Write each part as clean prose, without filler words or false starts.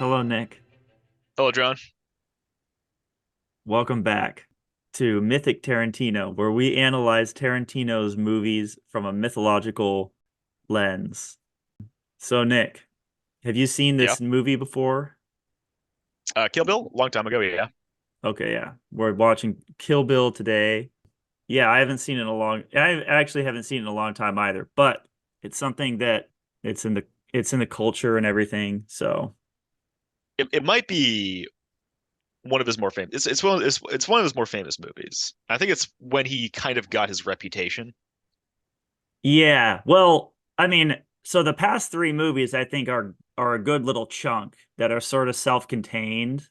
Hello, Nick. Hello, John. Welcome back to Mythic Tarantino, where we analyze Tarantino's movies from a mythological lens. So, Nick, have you seen Yeah. this movie before? Kill Bill, long time ago. Yeah. Okay, yeah. We're watching Kill Bill today. Yeah, I actually haven't seen it in a long time either, but it's something that it's in the it's in the culture and everything. So, It might be one of his more famous. It's one of his more famous movies. I think it's when he kind of got his reputation. yeah. Well, I mean, so the past three movies I think are a good little chunk that are sort of self-contained.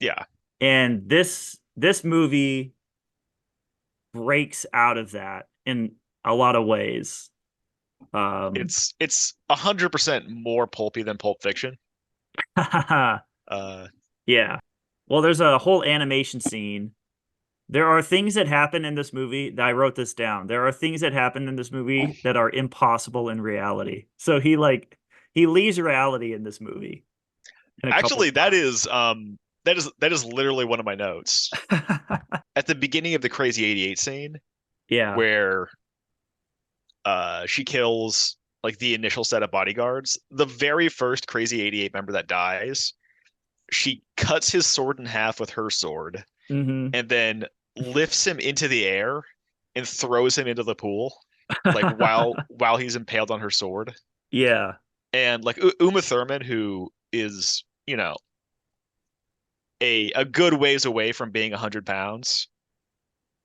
Yeah. And this movie breaks out of that in a lot of ways. Um It's 100% more pulpy than Pulp Fiction. Uh, yeah. Well, there's a whole animation scene. There are things that happen in this movie that I wrote this down. There are things that happen in this movie that are impossible in reality. So he leaves reality in this movie in a couple Actually, spots. that is literally one of my notes. At the beginning of the Crazy 88 scene, Yeah. where she kills like the initial set of bodyguards, the very first Crazy 88 member that dies, she cuts his sword in half with her sword Hmm. and then lifts him into the air and throws him into the pool, like while he's impaled on her sword. Yeah. And like Uma Thurman, who is, a good ways away from being 100 pounds.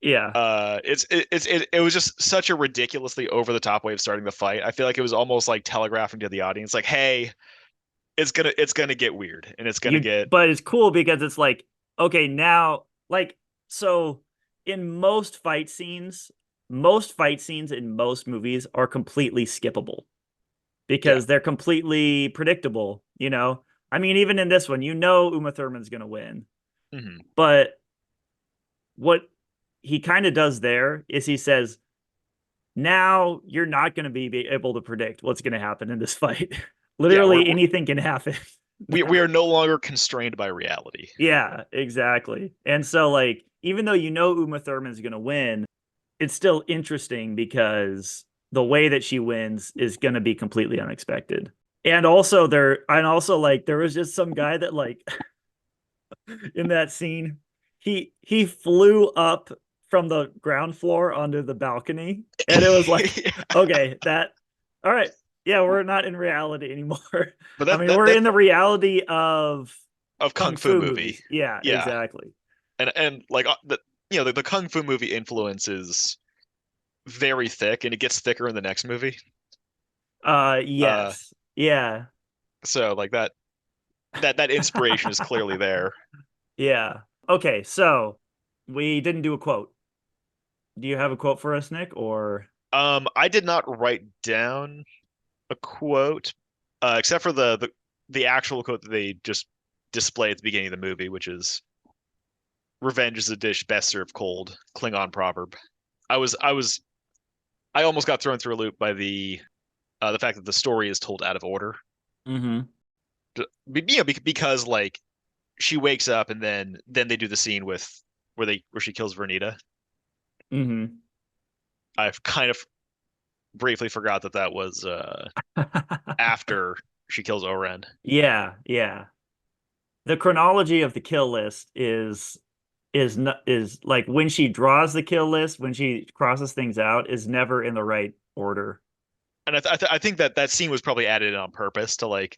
Yeah. It was just such a ridiculously over the top way of starting the fight. I feel like it was almost like telegraphing to the audience, like, hey, it's gonna get weird and it's gonna You get but it's cool because it's like, okay, now like so in most fight scenes in most movies are completely skippable yeah. because they're completely predictable, you know? I mean, even in this one, you know Uma Thurman's gonna win. Hmm. But what he kind of does there is he says, now you're not going to be able to predict what's going to happen in this fight. Yeah, Literally anything can happen. we are no longer constrained by reality. Yeah, exactly. And so, like, even though you know Uma Thurman's going to win, it's still interesting because the way that she wins is going to be completely unexpected. And also like there was just some guy that like in that scene, he flew up from the ground floor onto the balcony, and it was like, okay, that all right, yeah, we're not in reality anymore. But I that mean, that we're that in the reality of of kung kung fu fu movie. movies. Yeah, Yeah. exactly. And like the kung fu movie influence is very thick and it gets thicker in the next movie. Uh Yes, yeah, so like that inspiration is clearly there. yeah. Okay, so we didn't do a quote. Do you have a quote for us, Nick? Or I did not write down a quote, except for the actual quote that they just display at the beginning of the movie, which is "Revenge is a dish best served cold." Klingon proverb. I almost got thrown through a loop by the fact that the story is told out of order. mm-hmm, Because like she wakes up and then they do the scene where she kills Vernita. mm-hmm. I've kind of briefly forgot that was after she kills Oren. Yeah, yeah. The chronology of the kill list is like when she draws the kill list, when she crosses things out, is never in the right order. And I think that scene was probably added in on purpose to like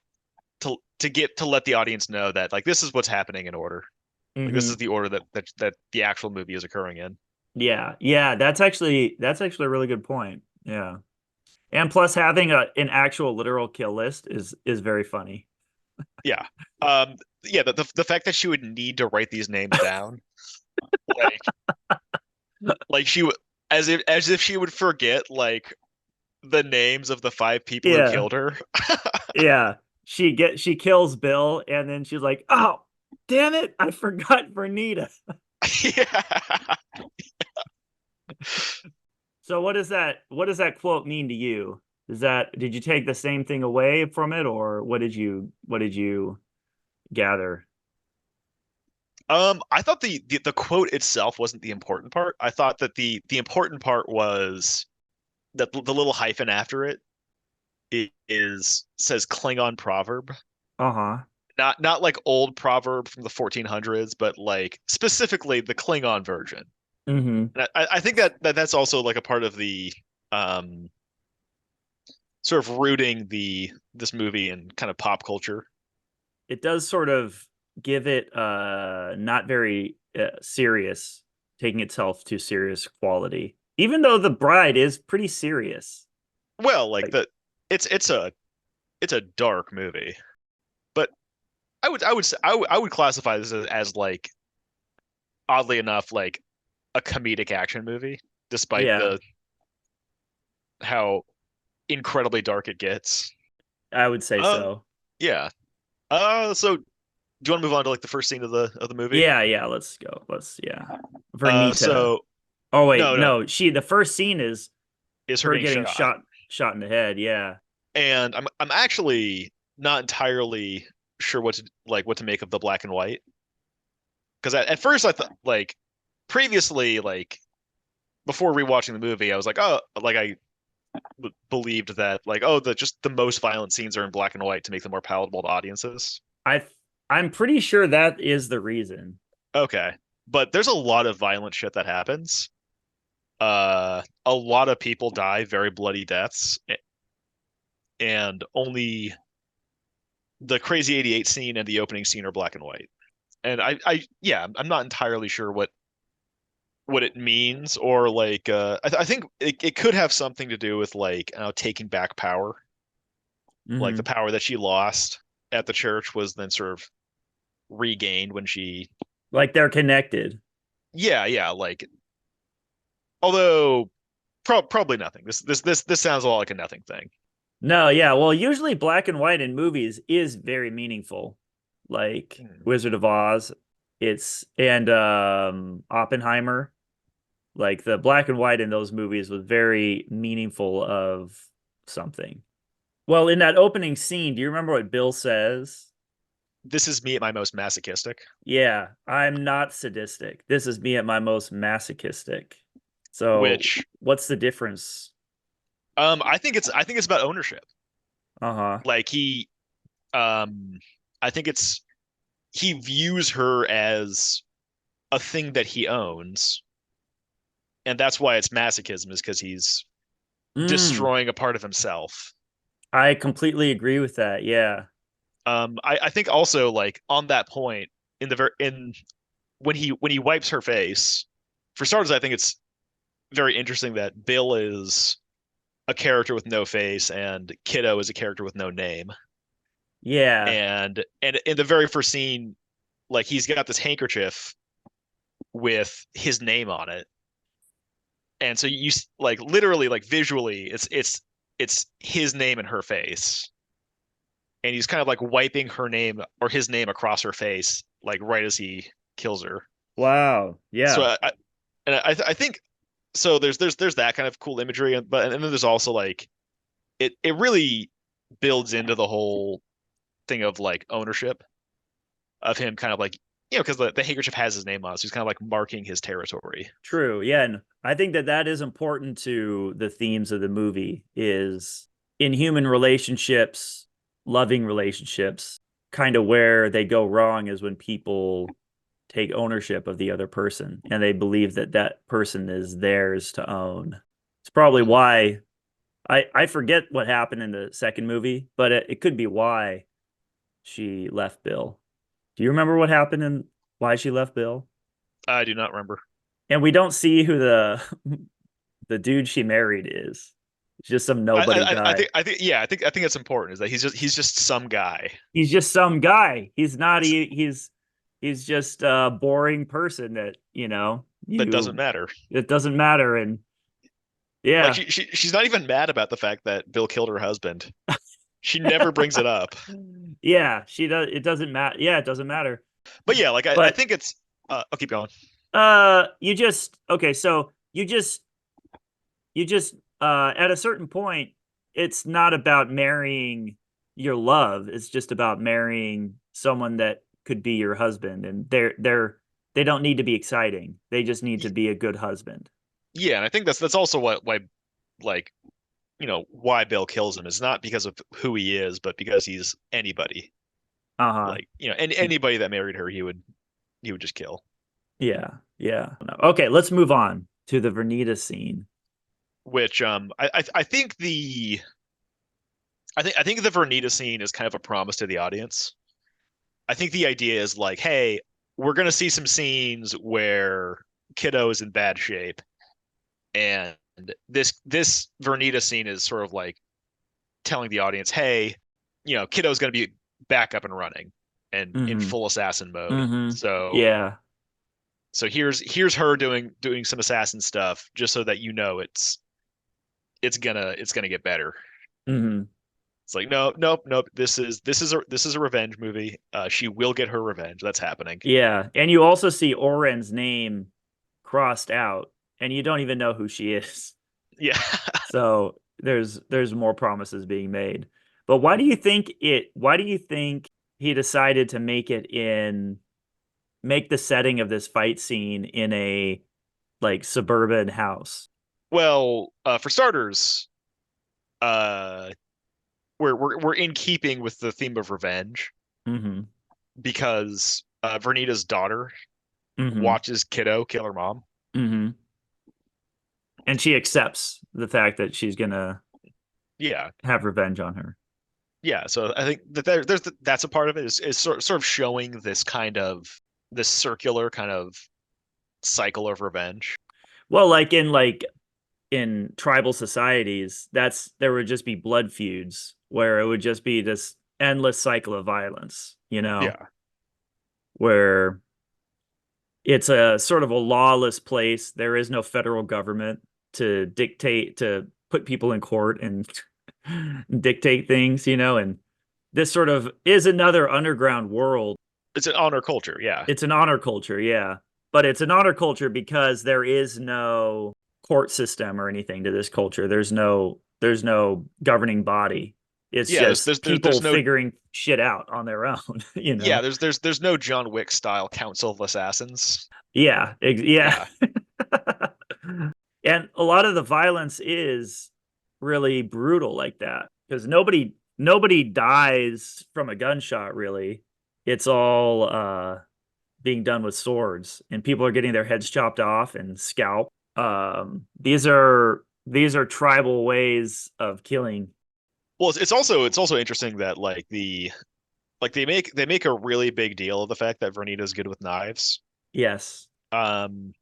to let the audience know that like this is what's happening in order. Like this is Hmm. the order that the actual movie is occurring in. Yeah, yeah, that's actually a really good point. Yeah, and plus having an actual literal kill list is very funny. Yeah. Yeah, the fact that she would need to write these names down, like like she would as if she would forget like the names of the five people who Yeah, killed her. yeah. She kills Bill, and then she's like, "Oh, damn it, I forgot Vernita." Yeah. So what does that quote mean to you? Did you take the same thing away from it, or what did you gather. I thought the quote itself wasn't the important part. I thought that the important part was that the little hyphen after it is says Klingon proverb. Uh-huh. Not like old proverb from the 1400s, but like specifically the Klingon version. Mm-hmm. And I think that's also like a part of the um sort of rooting the this movie in kind of pop culture. It does sort of give it not very serious, taking itself to serious quality. Even though The Bride is pretty serious. Well, like Like, the it's a dark movie, but I would classify this as like oddly enough like a comedic action movie, despite yeah, the how incredibly dark it gets. I would say Um, so. yeah. So do you want to move on to like the first scene of the movie? Yeah, yeah, let's go. Yeah. Uh, Vernita. so Oh wait, no, no, the first scene is is her her getting getting shot, shot in the head. Yeah. and I'm actually not entirely sure what to make of the black and white because at first I thought like previously like before rewatching the movie I was like oh like I believed that like oh the just the most violent scenes are in black and white to make them more palatable to audiences. I I'm pretty sure that is the reason. Okay, but there's a lot of violent shit that happens. A lot of people die very bloody deaths, and only the Crazy 88 scene and the opening scene are black and white. And yeah, I'm not entirely sure what it means, or like, I think it could have something to do with like taking back power, like the Hmm. power that she lost at the church was then sort of regained when she, Like they're connected. yeah, like, although probably nothing. This sounds a lot like a nothing thing. No, yeah. Well, usually black and white in movies is very meaningful. Like Hmm. Wizard of Oz, it's and Oppenheimer. Like the black and white in those movies was very meaningful of something. Well, in that opening scene, do you remember what Bill says? This is me at my most masochistic, Yeah, I'm not sadistic. This is me at my most masochistic. So, which what's the difference? I think it's about ownership. Uh-huh. Like um I think it's he views her as a thing that he owns, and that's why it's masochism is because he's Mm, destroying a part of himself. I completely agree with that. Yeah. I think also like on that point in the ver in when he wipes her face, for starters, I think it's very interesting that Bill is a character with no face and Kiddo is a character with no name. Yeah. And in the very first scene, like he's got this handkerchief with his name on it, and so you like literally like visually, it's his name and her face, and he's kind of like wiping her name or his name across her face, like right as he kills her. Wow. So Yeah. I think so. There's that kind of cool imagery, but and then there's also like it really builds into the whole thing of like ownership of him, kind of like because the handkerchief has his name on it, so he's kind of like marking his territory. True. Yeah, and I think that that is important to the themes of the movie is in human relationships, loving relationships, kind of where they go wrong is when people take ownership of the other person and they believe that that person is theirs to own. It's probably Hmm. why I forget what happened in the second movie, but it could be why she left Bill. Do you remember what happened and why she left Bill? I do not remember. And we don't see who the dude she married is. It's just some nobody guy. I think it's important is that he's just some guy He's just some guy. He's not he's just a boring person that, that doesn't you matter. it doesn't matter. And Like yeah. she's not even mad about the fact that Bill killed her husband. She never brings it up. Yeah, she does it doesn't matter. Yeah, it doesn't matter. But yeah, like I But think it's I'll keep going. you just okay, so you just at a certain point it's not about marrying your love. It's just about marrying someone that could be your husband, and they don't need to be exciting. They just need to be a good husband. Yeah, and I think that's also why like why Bill kills him is not because of who he is, but because he's anybody. Uh-huh. Like, and anybody that married her, he would just kill. Yeah. Yeah. Okay, let's move on to the Vernita scene. Which I think I think the Vernita scene is kind of a promise to the audience. I think the idea is like, hey, we're gonna see some scenes where Kiddo is in bad shape, and this Vernita scene is sort of like telling the audience, hey, Kiddo's gonna be back up and running and in Mm-hmm. full assassin mode. Mm-hmm. So Yeah. here's her doing some assassin stuff just so that it's gonna get better. Mm-hmm. It's like no, nope, nope. This is a revenge movie. She will get her revenge. That's happening. Yeah. And you also see Oren's name crossed out, and you don't even know who she is. Yeah. So there's more promises being made. But why do you think he decided to make the setting of this fight scene in a like suburban house? Well, for starters, uh, we're in keeping with the theme of revenge Mm-hmm. because Vernita's daughter Mm-hmm. watches Kiddo kill her mom. Mm-hmm. And she accepts the fact that she's gonna Yeah, have revenge on her. yeah. So I think that that's a part of it is sort of showing this circular kind of cycle of revenge. Well, in tribal societies, there would just be blood feuds where it would just be this endless cycle of violence, Yeah. where it's a sort of a lawless place. There is no federal government to dictate, to put people in court and dictate things, and this sort of is another underground world. It's an honor culture. Yeah. It's an honor culture, yeah. But it's an honor culture because there is no court system or anything to this culture. There's no governing body. It's Yeah, there's just there's there's, people there's no figuring shit out on their own. yeah, there's no John Wick style Council of Assassins. Yeah. Yeah. And a lot of the violence is really brutal like that because nobody dies from a gunshot really. It's all being done with swords, and people are getting their heads chopped off and scalped. These are tribal ways of killing. Well, it's also interesting that they make a really big deal of the fact that Vernita's good with knives. Yes. Um,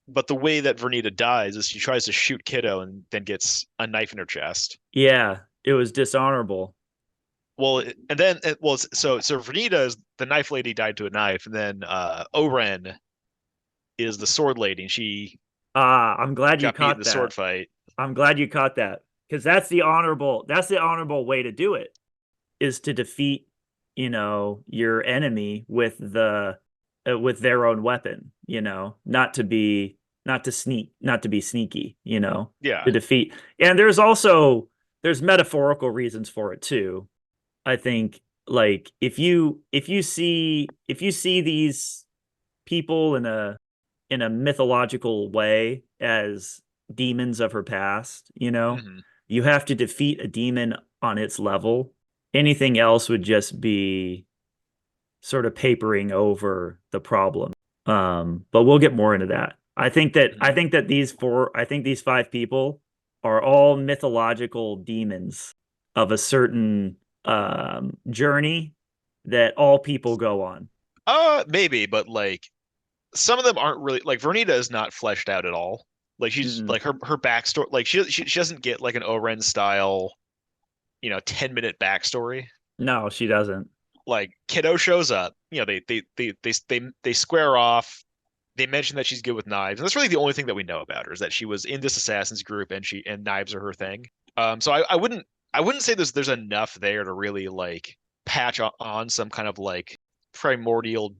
but the way that Vernita dies is she tries to shoot Kiddo and then gets a knife in her chest. Yeah, it was dishonorable. Well, and then so Vernita is the knife lady died to a knife, and then Oren is the sword lady, and she I'm glad you got beat in caught the sword that. fight. I'm glad you caught that because that's the honorable way to do it, is to defeat, your enemy with their own weapon, not to be sneaky, Yeah. to defeat. And there's metaphorical reasons for it too. I think like if you see these people in a mythological way as demons of her past, Hmm. you have to defeat a demon on its level. Anything else would just be sort of papering over the problem. But we'll get more into that. I Hmm. think that these five people are all mythological demons of a certain journey that all people go on. Maybe, but some of them aren't really like Vernita is not fleshed out at all. Like she's Mm-mm. like her backstory, like she doesn't get like an Oren style, 10-minute backstory. No, she doesn't. Like Kiddo shows up, they square off. They mention that she's good with knives, and that's really the only thing that we know about her is that she was in this assassins group and knives are her thing. So I wouldn't say there's enough there to really like patch on some kind of like primordial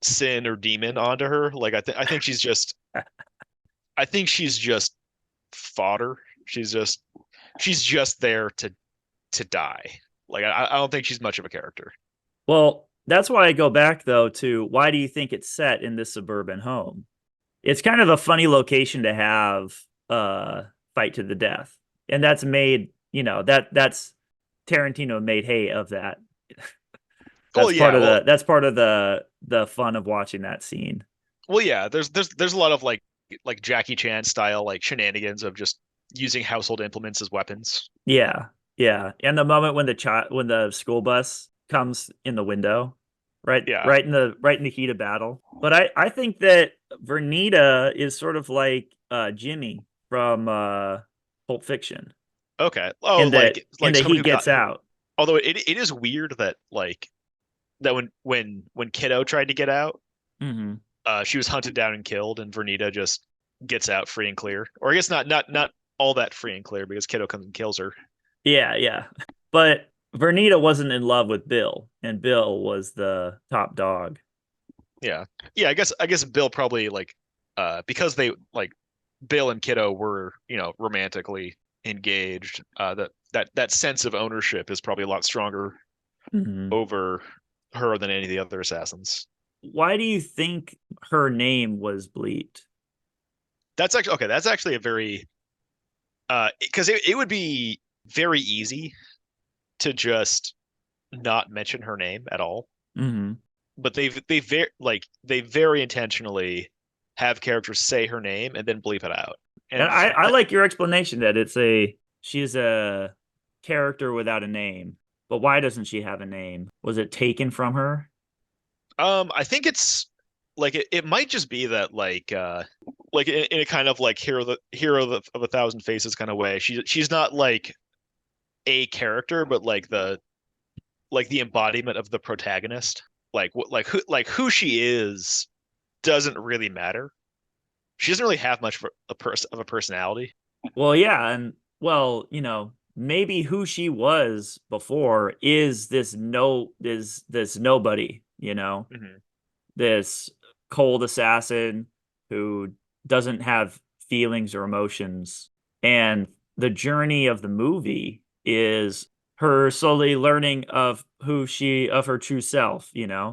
sin or demon onto her. Like I think she's just fodder. She's just there to die. Like I don't think she's much of a character. Well, that's why I go back though to why do you think it's set in this suburban home? It's kind of a funny location to have fight to the death. And that's made, that's Tarantino made hay of that. Well, yeah, well, That's part of the fun of watching that scene. yeah. There's a lot of like Jackie Chan style like shenanigans of just using household implements as weapons. Yeah. Yeah. And the moment when when the school bus comes in the window, Yeah. right in the heat of battle. But I think that Vernita is sort of like Jimmy from Pulp Fiction Okay. Oh, like in that someone he who got gets out. although it is weird that that when Kiddo tried to get out, Hmm. she was hunted down and killed, and Vernita just gets out free and clear. Or I guess not all that free and clear because Kiddo comes and kills her. Yeah, yeah. But Vernita wasn't in love with Bill, and Bill was the top dog. Yeah. Yeah, I guess Bill probably because they like Bill and Kiddo were, romantically engaged, that sense of ownership is probably a lot stronger Hmm. over her than any of the other assassins. Why do you think her name was bleeped? That's actually okay, that's actually a very because it would be very easy to just not mention her name at all. Hmm. But they very intentionally have characters say her name and then bleep it out. And And I like your explanation that she's a character without a name. But why doesn't she have a name? Was it taken from her? I think it's it might just be that like in a kind of like of a thousand faces kind of way. She's not like a character, but like the embodiment of the protagonist. Like who she is doesn't really matter. She doesn't really have much of a personality. Well, yeah, and well, maybe who she was before is this nobody, Hmm. this cold assassin who doesn't have feelings or emotions. And the journey of the movie is her slowly learning of her true self,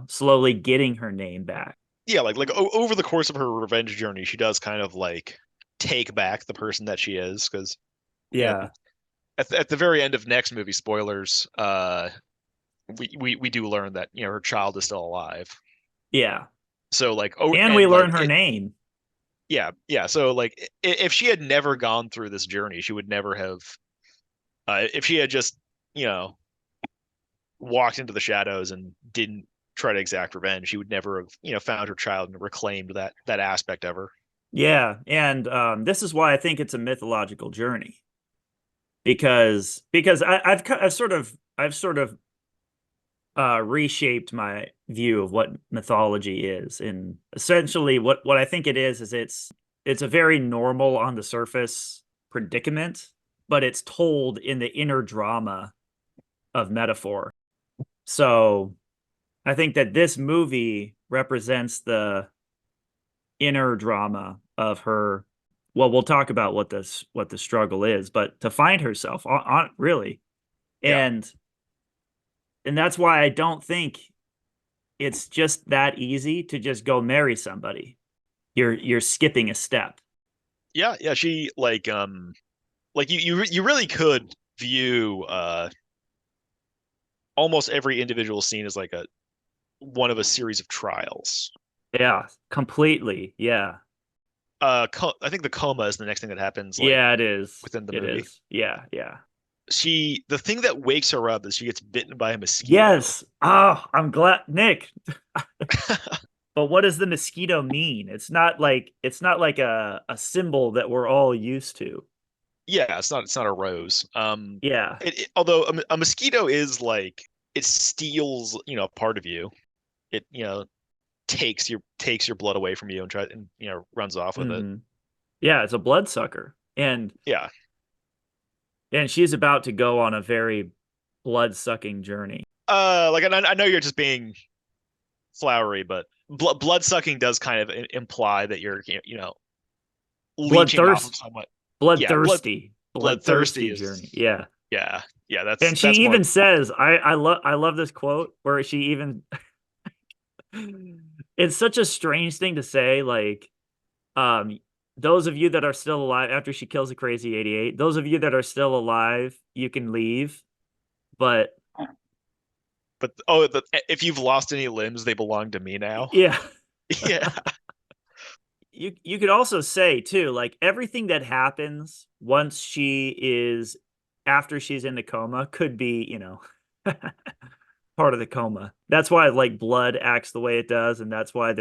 slowly getting her name back. Yeah, over the course of her revenge journey, she does kind of like take back the person that she is because you know Yeah. at the very end of next movie, spoilers, we do learn that her child is still alive. Yeah. So like oh And we and learn like her it name. yeah so like if she had never gone through this journey, she would never have if she had just you know walked into the shadows and didn't try to exact revenge, she would never have found her child and reclaimed that aspect of her. Yeah. And this is why I think it's a mythological journey because I've sort of reshaped my view of what mythology is. And essentially, what I think it is it's a very normal on the surface predicament, but it's told in the inner drama of metaphor. So I think that this movie represents the inner drama of her. Well, we'll talk about what the struggle is, but to find herself really, Yeah. and that's why I don't think it's just that easy to just go marry somebody. You're skipping a step. Yeah, she like you really could view almost every individual scene as like a one of a series of trials. Yeah, completely. Yeah. I think the coma is the next thing that happens like Yeah, it is. within the It movie. is. Yeah, yeah. The thing that wakes her up is she gets bitten by a mosquito. Yes. Oh, I'm glad, Nick. But what does the mosquito mean? It's not like a symbol that we're all used to. Yeah, it's not a rose. Yeah. Although a mosquito is like it steals, part of you. It, takes your blood away from you and runs off with it. Hmm. Yeah, it's a bloodsucker. Yeah. And she's about to go on a very blood-sucking journey. Like I know you're just being flowery, but blood sucking does kind of imply that you're leeching off of Bloodthirst someone. Yeah, bloodthirsty. bloodthirsty Bloodthirsty journey. is Yeah. yeah. Yeah, And she that's more. even says, I love this quote where she even it's such a strange thing to say, like, um, those of you that are still alive after she kills the crazy 88, those of you that are still alive, you can leave. But But if you've lost any limbs, they belong to me now. yeah, Yeah. you could also say too, like everything that happens once she is after she's in the coma could be, part of the coma. That's why like blood acts the way it does, and that's why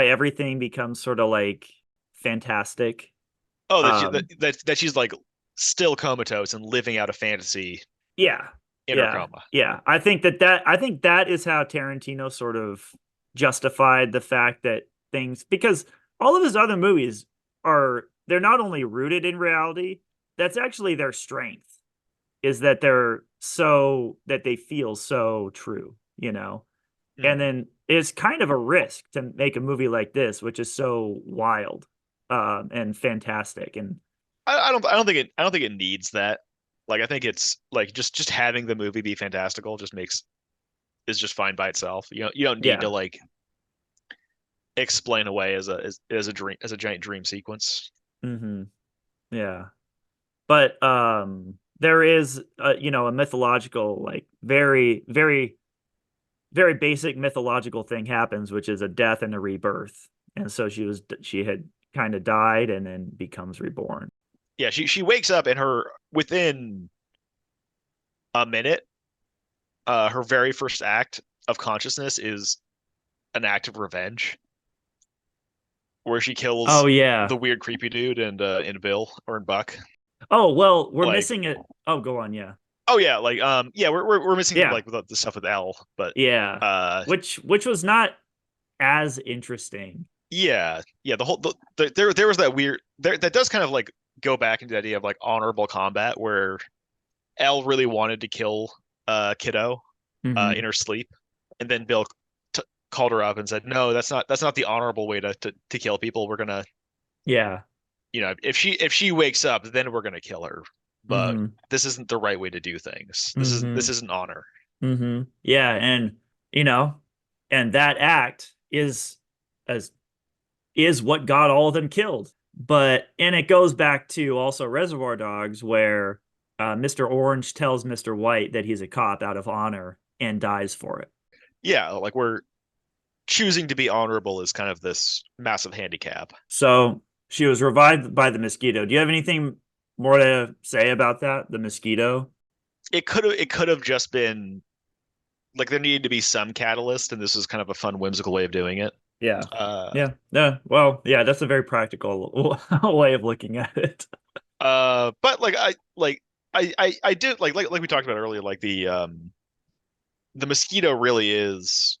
everything becomes sort of like fantastic. Oh, Um, that she's like still comatose and living out a fantasy yeah, in her yeah, coma. yeah. I think that is how Tarantino sort of justified the fact that things because all of his other movies they're not only rooted in reality, that's actually their strength, is that they feel so true, you know? And Hmm. then it's kind of a risk to make a movie like this, which is so wild, and fantastic. And I don't think it needs that. Like I think it's like just having the movie be fantastical just makes is just fine by itself. You don't need to yeah, like explain away as a dream as a giant dream sequence. hmm yeah. But there is, a mythological, like very, very, very basic mythological thing happens, which is a death and a rebirth. And so she had kind of died and then becomes reborn. Yeah, she wakes up and her within a minute, her very first act of consciousness is an act of revenge where she kills Oh yeah. the weird creepy dude and Bill or in Buck. Oh well, we're Like, missing it. Oh, go on. Yeah. oh yeah, like yeah, we're missing Yeah. like the stuff with L, but Yeah. uh Which was not as interesting. yeah, yeah, there was that weird that does kind of like go back into the idea of like honorable combat where L really wanted to kill Kiddo Hmm in her sleep, and then Bill t called her up and said, "No, that's not the honorable way to kill people. We're gonna, Yeah. if she wakes up, then we're gonna kill her. But hmm this isn't the right way to do things. This hmm isn't honor." Yeah, and you know, and that act as is what got all of them killed. But and it goes back to also Reservoir Dogs, where Mr. Orange tells Mr. White that he's a cop out of honor and dies for it. Yeah, like we're choosing to be honorable is kind of this massive handicap. So she was revived by the mosquito. Do you have anything more to say about that? The mosquito? It could have just been like there needed to be some catalyst, and this was kind of a fun, whimsical way of doing it. Yeah. Uh, Yeah. Yeah. Well, yeah, that's a very practical way of looking at it. but I did like we talked about earlier, like the mosquito really is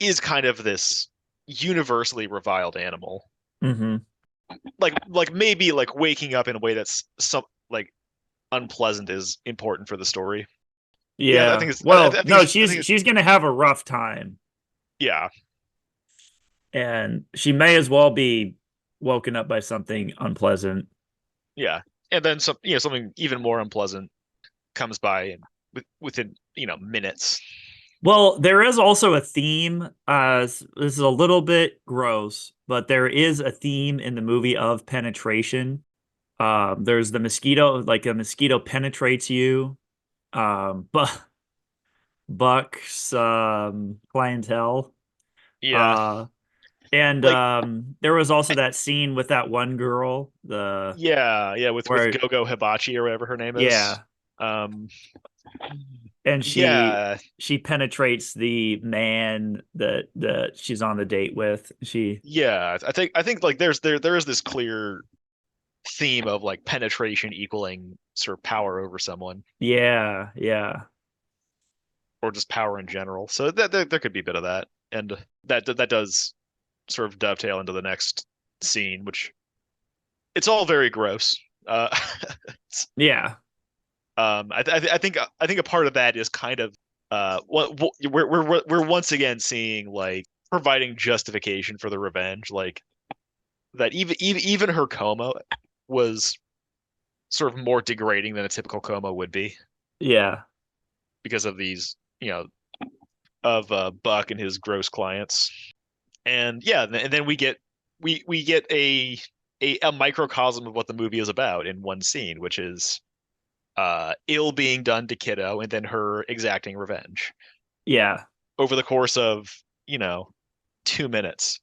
is kind of this universally reviled animal. Hmm Like maybe like waking up in a way that's some like unpleasant is important for the story. Yeah, Yeah. Well, no, I think she's gonna have a rough time, yeah, and she may as well be woken up by something unpleasant. yeah. And then something even more unpleasant comes by and within minutes. Well, there is also a theme. This is a little bit gross, but there is a theme in the movie of penetration. There's the mosquito, like a mosquito penetrates you. But Buck's clientele. Yeah, Uh, and like there was also that scene with that one girl, the yeah, with where Gogo Hibachi or whatever her name is. yeah, Um, and yeah, she penetrates the man that she's on the date with. She yeah. I think like there is this clear theme of like penetration equaling sort of power over someone yeah, yeah. or just power in general. So there could be a bit of that, and that does sort of dovetail into the next scene, which it's all very gross. Uh, Yeah. I think a part of that is kind of what we're once again seeing like providing justification for the revenge, like that even her coma was sort of more degrading than a typical coma would be Yeah. because of these, of Buck and his gross clients. And yeah, and then we get a microcosm of what the movie is about in one scene, which is ill being done to Kiddo and then her exacting revenge Yeah. over the course of, 2 minutes.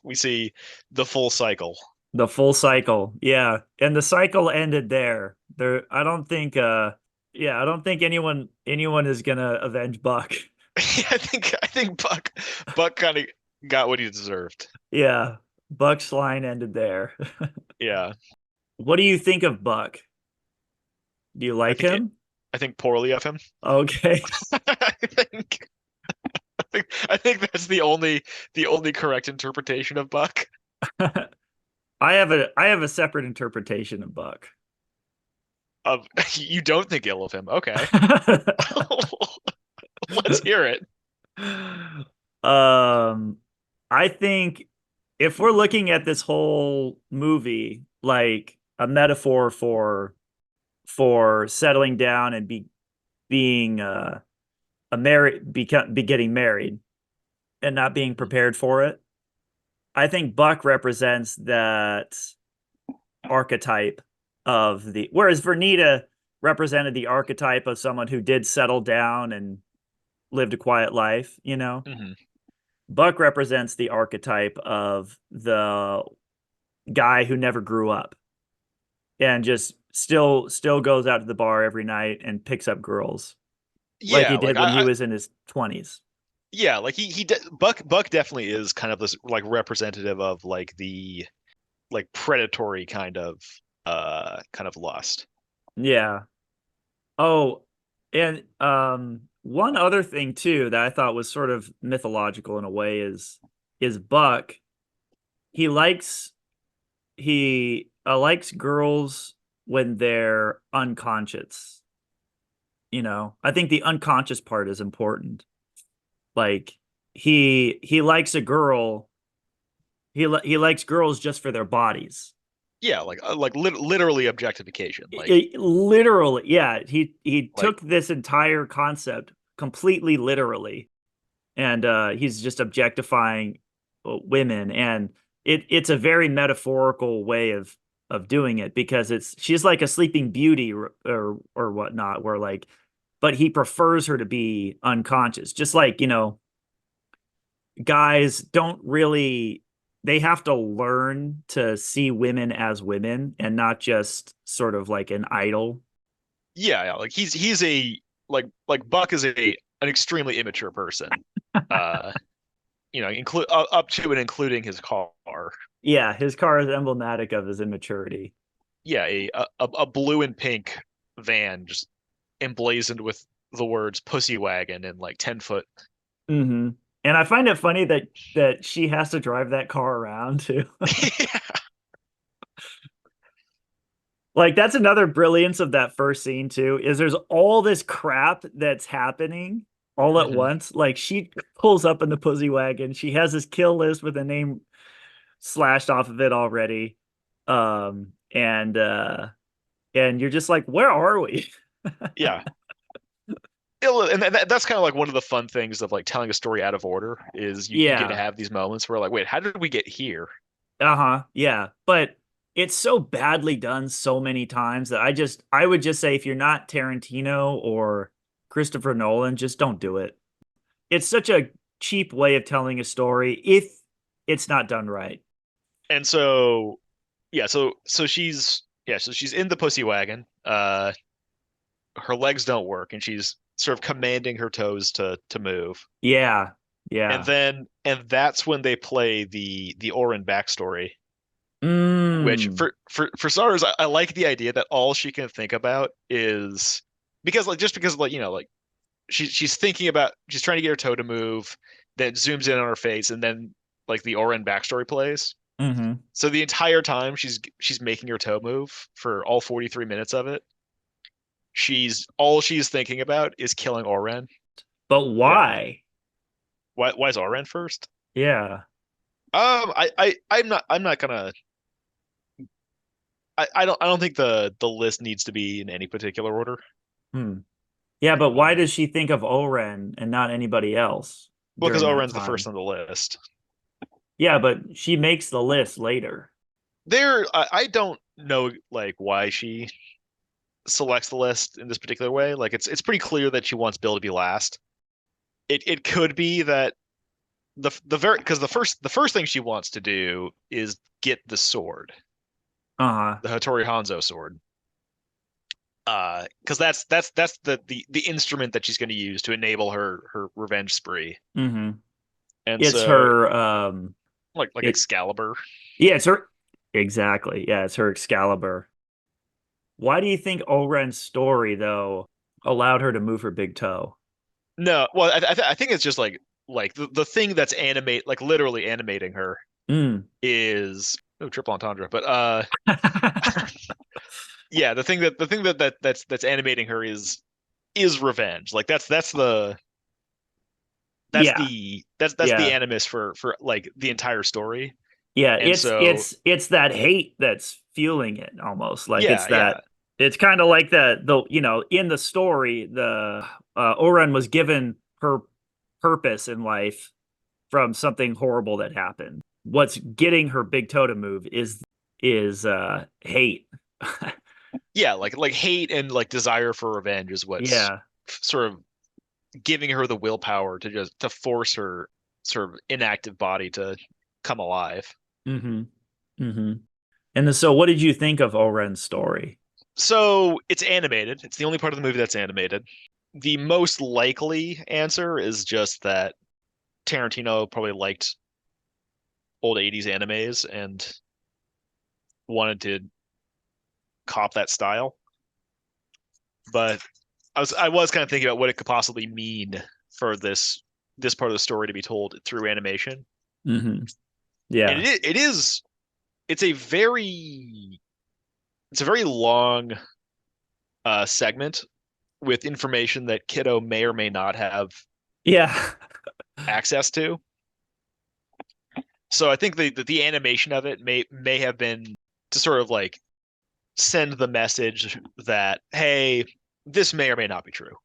We see the full cycle. The full cycle. Yeah. And the cycle ended there. There I don't think yeah, I don't think anyone is gonna avenge Buck. I think Buck kind of got what he deserved. Yeah. Buck's line ended there. Yeah. What do you think of Buck? Do you I like think it, him? I think poorly of him. Okay. I think that's the only correct interpretation of Buck. I have a separate interpretation of Buck. Of you don't think ill of him. Okay. Let's hear it. Um, I think if we're looking at this whole movie like a metaphor for settling down and being a be getting married and not being prepared for it, I think Buck represents that archetype of the whereas Vernita represented the archetype of someone who did settle down and lived a quiet life, you know. Hmm. Buck represents the archetype of the guy who never grew up and just still goes out to the bar every night and picks up girls like Yeah, he like did when he was in his 20s. yeah, like Buck definitely is kind of this like representative of like the like predatory kind of lust. Yeah. Oh, and one other thing too that I thought was sort of mythological in a way is Buck. He likes girls when they're unconscious. You know, I think the unconscious part is important. Like he likes a girl. He likes girls just for their bodies. Yeah, like literally objectification. Like Literally, yeah. He like took this entire concept completely literally, and he's just objectifying women, and it's a very metaphorical way of doing it because she's like a sleeping beauty or whatnot, where like, but he prefers her to be unconscious, just like guys don't really they have to learn to see women as women and not just sort of like an idol. yeah, like he's a like Buck is an extremely immature person. Uh, include up to and including his car. Yeah, his car is emblematic of his immaturity. Yeah, a blue and pink van just emblazoned with the words "pussy wagon" and like 10 foot. Hmm. And I find it funny that she has to drive that car around too. Like that's another brilliance of that first scene too, is there's all this crap that's happening all at Hmm. once. Like she pulls up in the pussy wagon. She has this kill list with a name slashed off of it already. Um and uh and you're just like, where are we? Yeah, and that's kind of like one of the fun things of like telling a story out of order is you get to Yeah. have these moments where like, wait, how did we get here? Uh-huh. Yeah. But it's so badly done so many times that I would just say if you're not Tarantino or Christopher Nolan, just don't do it. It's such a cheap way of telling a story if it's not done right. And so yeah, so she's in the pussy wagon. Her legs don't work, and she's sort of commanding her toes to move. Yeah. And Yeah. that's when they play the Orin backstory, which Mm. for starters, I like the idea that all she can think about is because like like she's trying to get her toe to move, then zooms in on her face, and then like the Orin backstory plays. Hmm. So the entire time she's making her toe move for all 43 minutes of it, she's thinking about is killing Oren. But Yeah. why? Why is Oren first? Yeah. I'm not gonna I don't think the list needs to be in any particular order. Hmm. Yeah, but why Um, does she think of Oren and not anybody else well, because during that Oren's the first time? on the list. Yeah, but she makes the list later. I don't know like why she selects the list in this particular way. Like it's pretty clear that she wants Bill to be last. It could be that the very because the first thing she wants to do is get the sword, Uh-huh. the Hattori Hanzo sword. Because that's the instrument that she's going to use to enable her revenge spree. Hmm. And It's so her like it Excalibur. yeah, it's her exactly. Yeah, it's her Excalibur. Why do you think Oren's story though allowed her to move her big toe? No, well, I think it's just like the thing that's animate like literally animating her Mm. is triple entendre, but yeah, the thing that's animating her is revenge. Like Yeah. that's the Yeah. animus for like the entire story. Yeah, And so it's that hate that's fueling it almost. Like it's yeah, that yeah. it's kind of like the in the story, the Oren was given her purpose in life from something horrible that happened. What's getting her big toe to move is hate. Yeah, like hate and like desire for revenge is what's Yeah. sort of giving her the willpower to just to force her sort of inactive body to come alive. Hmm. Hmm. And so what did you think of Oren's story? So it's animated. It's the only part of the movie that's animated. The most likely answer is just that Tarantino probably liked old 80s animes and wanted to cop that style. But I was kind of thinking about what it could possibly mean for this part of the story to be told through animation. Hmm. And Yeah. it's a very long segment with information that Kiddo may or may not have Yeah. access to. So I think the animation of it may have been to sort of like send the message that hey, this may or may not be true.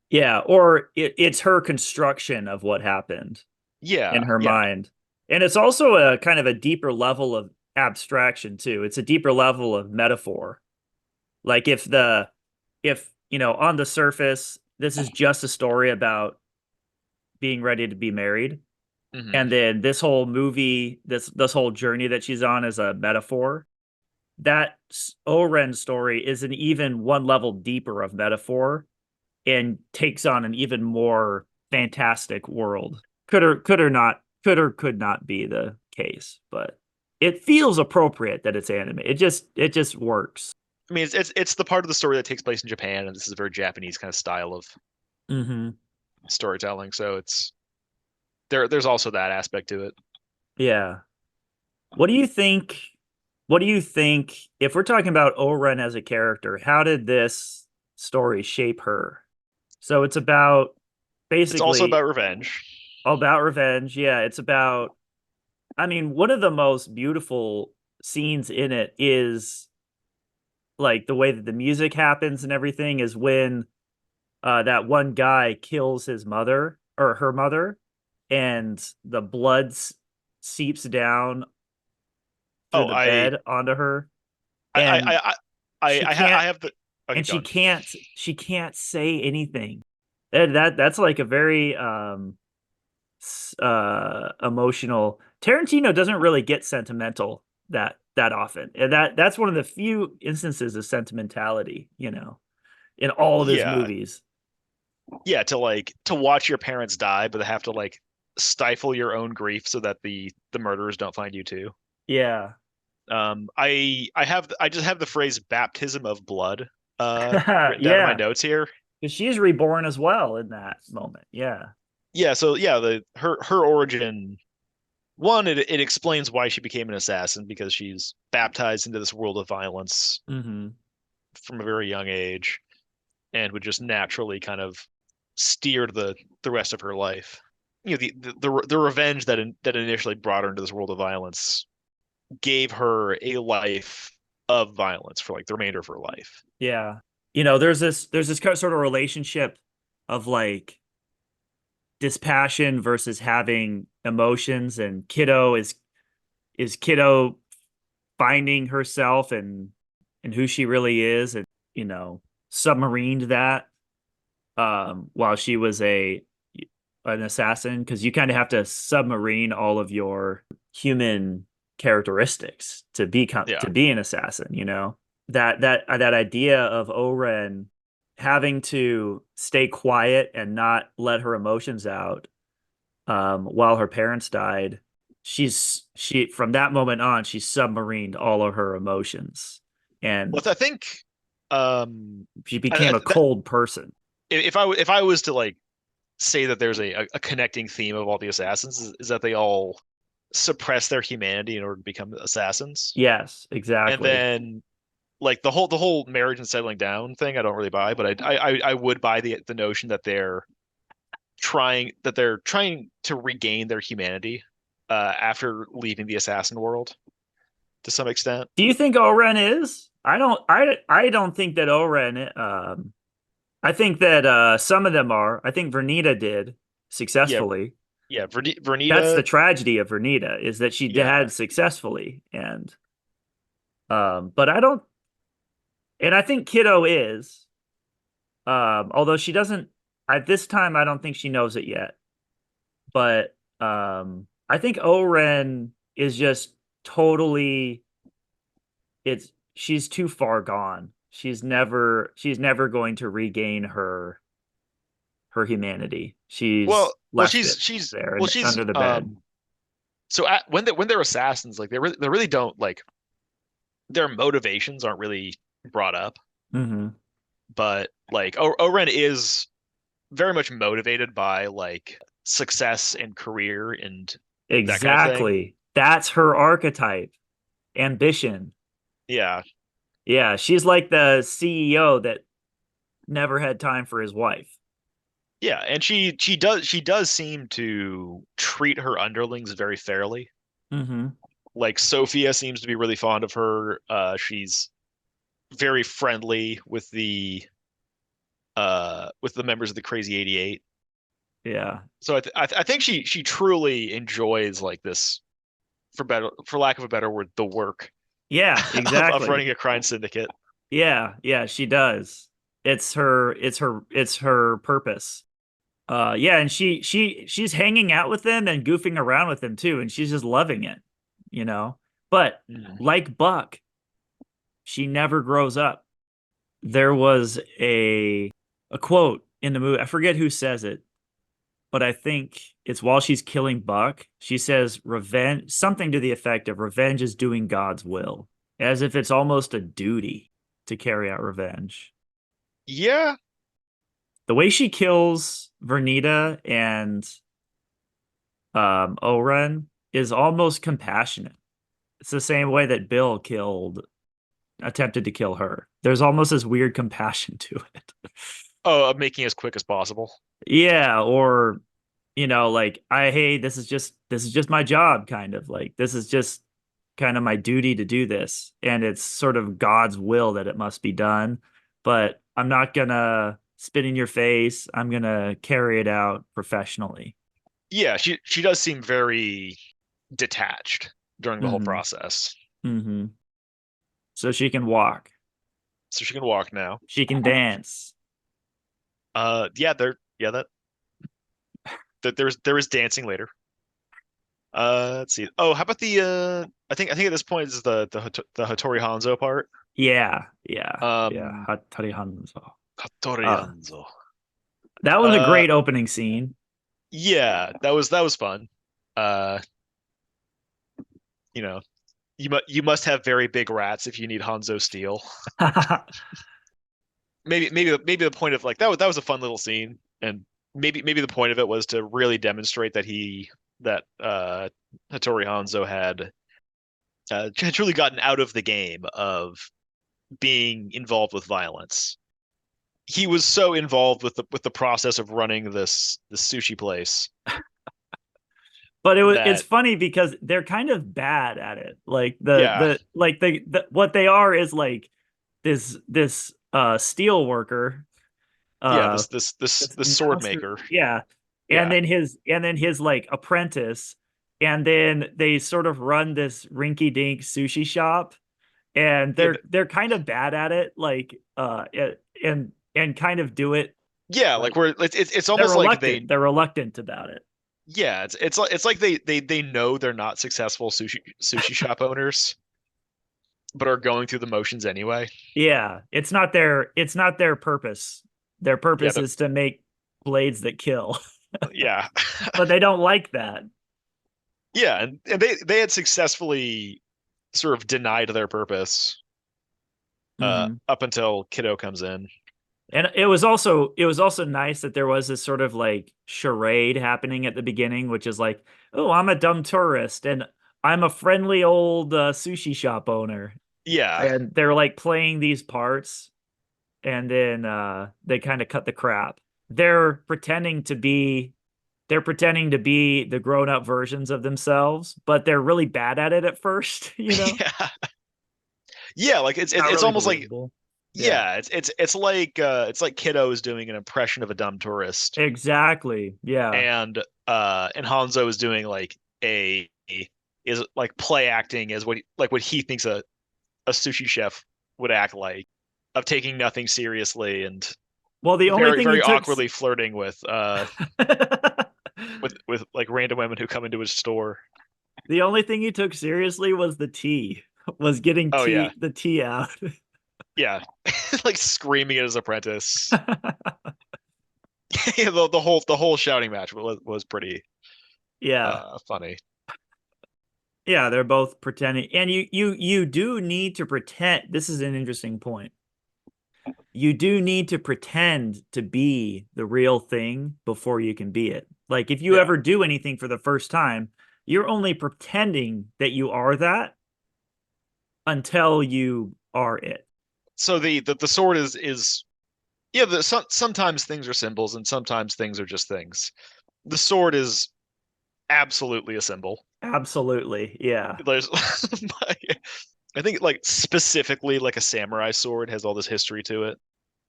Yeah, or it's her construction of what happened in Yeah, her yeah. mind. And it's also a kind of a deeper level of abstraction too. It's a deeper level of metaphor. Like if, on the surface, this is just a story about being ready to be married, Hmm. and then this whole movie, this whole journey that she's on is a metaphor. That Oren story is an even one level deeper of metaphor and takes on an even more fantastic world. Could or could not be the case, but it feels appropriate that it's anime. It just works. I mean, it's the part of the story that takes place in Japan, and this is a very Japanese kind of style of Hmm. storytelling. So it's there's also that aspect to it. Yeah. What do you think? What do you think if we're talking about Oren as a character? How did this story shape her? So it's about It's also basically about revenge. all about revenge. Yeah, it's about. I mean, one of the most beautiful scenes in it is like the way that the music happens and everything is when that one guy kills his mother or her mother, and the blood seeps down through Oh, the bed onto her, I, and I, she I can't have the. I'll and keep she going. can't she can't say anything. That's like a very emotional. Tarantino doesn't really get sentimental that often, and that's one of the few instances of sentimentality, in all of his Yeah, movies. yeah. To watch your parents die, but have to like stifle your own grief so that the murderers don't find you too. Yeah. I just have the phrase baptism of blood written down in my Yeah, notes here. because she's reborn as well in that moment. Yeah. Yeah, so yeah, the her origin one it explains why she became an assassin because she's baptized into this world of violence Hmm. from a very young age and would just naturally kind of steer the rest of her life. You know, the revenge that initially brought her into this world of violence gave her a life of violence for like the remainder of her life. Yeah. There's this sort of relationship of like dispassion versus having emotions, and Kiddo finding herself and who she really is, and you know submarined that while she was a an assassin, because you kind of have to submarine all of your human characteristics Yeah. to be an assassin, that idea of Oren having to stay quiet and not let her emotions out while her parents died. She from that moment on, she submarined all of her emotions, Well, and I think she became a that cold person. if I was to like say that there's a connecting theme of all the assassins is that they all suppress their humanity in order to become assassins. Yes, And exactly. then like the whole marriage and settling down thing, I don't really buy, but I would buy the notion that they're trying to regain their humanity after leaving the assassin world to some extent. Do you think Oren is? I don't think that Oren I think that some of them are. I think Vernita did Yeah, successfully. That's the Vernita. tragedy of Vernita, is that she Yeah. had successfully, and but I don't, and I think Kiddo is, although she doesn't at this time. I don't think she knows it yet, but I think Oren is just totally. It's she's too far gone. She's never going to regain her humanity. She's Well, left it there and she's under the bed. so when they're assassins, like they really don't like their motivations aren't really brought up, Hmm. but like Oren is very much motivated by like success and career and that kind of thing. Exactly. That's her archetype. Ambition. Yeah. Yeah, she's like the CEO that never had time for his wife. Yeah, and she does seem to treat her underlings very fairly. Hmm. Like Sophia seems to be really fond of her. She's very friendly with the members of the Crazy 88. Yeah. So I think she truly enjoys like this for lack of a better word the work Yeah, of exactly. running a crime syndicate. Yeah, yeah, she does. It's her purpose. Yeah, and she's hanging out with them and goofing around with them too, and she's just loving it, you know. But Mm. like Buck, she never grows up. There was a quote in the movie. I forget who says it, but I think it's while she's killing Buck, she says revenge, something to the effect of revenge is doing God's will, as if it's almost a duty to carry out revenge. Yeah, The way she kills Vernita and Oren is almost compassionate. It's the same way that Bill attempted to kill her. There's almost this weird compassion to it. oh, of making it as quick as possible. Yeah, or like hey, this is just my job, kind of like this is just kind of my duty to do this, and it's sort of God's will that it must be done, but I'm not gonna spit in your face. I'm gonna carry it out professionally. Yeah, she does seem very detached during the whole Hmm. process. Hmm. So she can walk, So she can walk now. she can dance. Yeah, there is dancing later. Let's see. Oh, how about the I think at this point is the Hattori Hanzo part. Yeah, yeah, yeah. Um, Hattori Hanzo. Hattori Uh, Hanzo. that was a Uh, great opening scene. yeah, that was fun. Uh, you know, you must have very big rats if you need Hanzo steel. Maybe the point of like that was a fun little scene, and maybe the point of it was to really demonstrate that Hattori Hanzo had truly gotten out of the game of being involved with violence. He was so involved with the process of running this sushi place But it's that funny because they're kind of bad at it. Like yeah, the what they are is like this steel worker, yeah, uh this this this sword master, maker. yeah. Yeah. And then his like apprentice, and then they sort of run this rinky-dink sushi shop, and Yeah, they're kind of bad at it, like and kind of do it yeah, like like where it's almost like they they're reluctant about it. yeah, it's like they know they're not successful sushi shop owners, but are going through the motions anyway. Yeah, it's not their purpose. Their Yeah, purpose is to make blades that kill, yeah. but they don't like that. Yeah, and they had successfully sort of denied their purpose Hmm. up until Kiddo comes in. And it was also nice that there was this sort of like charade happening at the beginning, which is like, oh, I'm a dumb tourist and I'm a friendly old sushi shop owner, Yeah. and they're like playing these parts, and then they kind of cut the crap. They're pretending to be they're pretending to be the grown-up versions of themselves, but they're really bad at it at first, you know? Yeah. Yeah, like Not it's really almost like believable. Yeah, yeah, it's like Kiddo is doing an impression of a dumb tourist, exactly. Yeah. and Hanzo is doing like is like play acting as what he thinks a sushi chef would act like, of taking nothing seriously and Well, the only thing he very took awkwardly flirting with like random women who come into his store. the only thing he took seriously was the tea, was getting Oh yeah. the tea out. Yeah. Like screaming at his apprentice. Yeah, the whole shouting match was pretty Yeah. funny. Yeah, they're both pretending. And you do need to pretend. This is an interesting point. You do need to pretend to be the real thing before you can be it. Like if you Yeah. ever do anything for the first time, you're only pretending that you are that until you are it. So the sword is yeah, sometimes things are symbols and sometimes things are just things. The sword is absolutely a symbol. Absolutely. Yeah. There's I think like specifically like a samurai sword has all this history to it.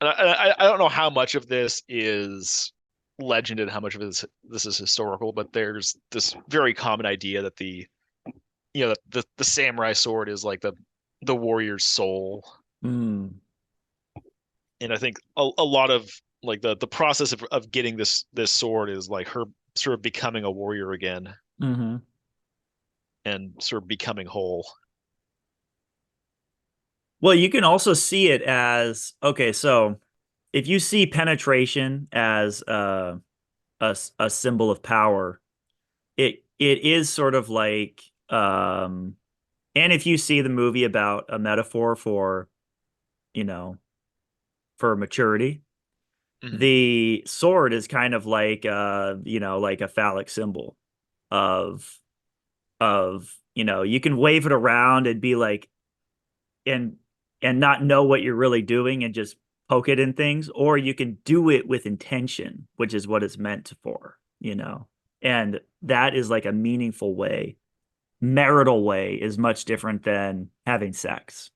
And I don't know how much of this is legend and how much of this is historical, but there's this very common idea that the samurai sword is like the warrior's soul. Mm. And I think a lot of like the process of getting this sword is like her sort of becoming a warrior again Hmm. and sort of becoming whole. Well, you can also see it as okay, so if you see penetration as a symbol of power, it is sort of like and if you see the movie about a metaphor for, you know, for maturity, Mhm. the sword is kind of like you know, like a phallic symbol of you know, you can wave it around and be like and not know what you're really doing and just poke it in things, or you can do it with intention, which is what it's meant for, you know. And that is like a meaningful way. Marital way is much different than having sex.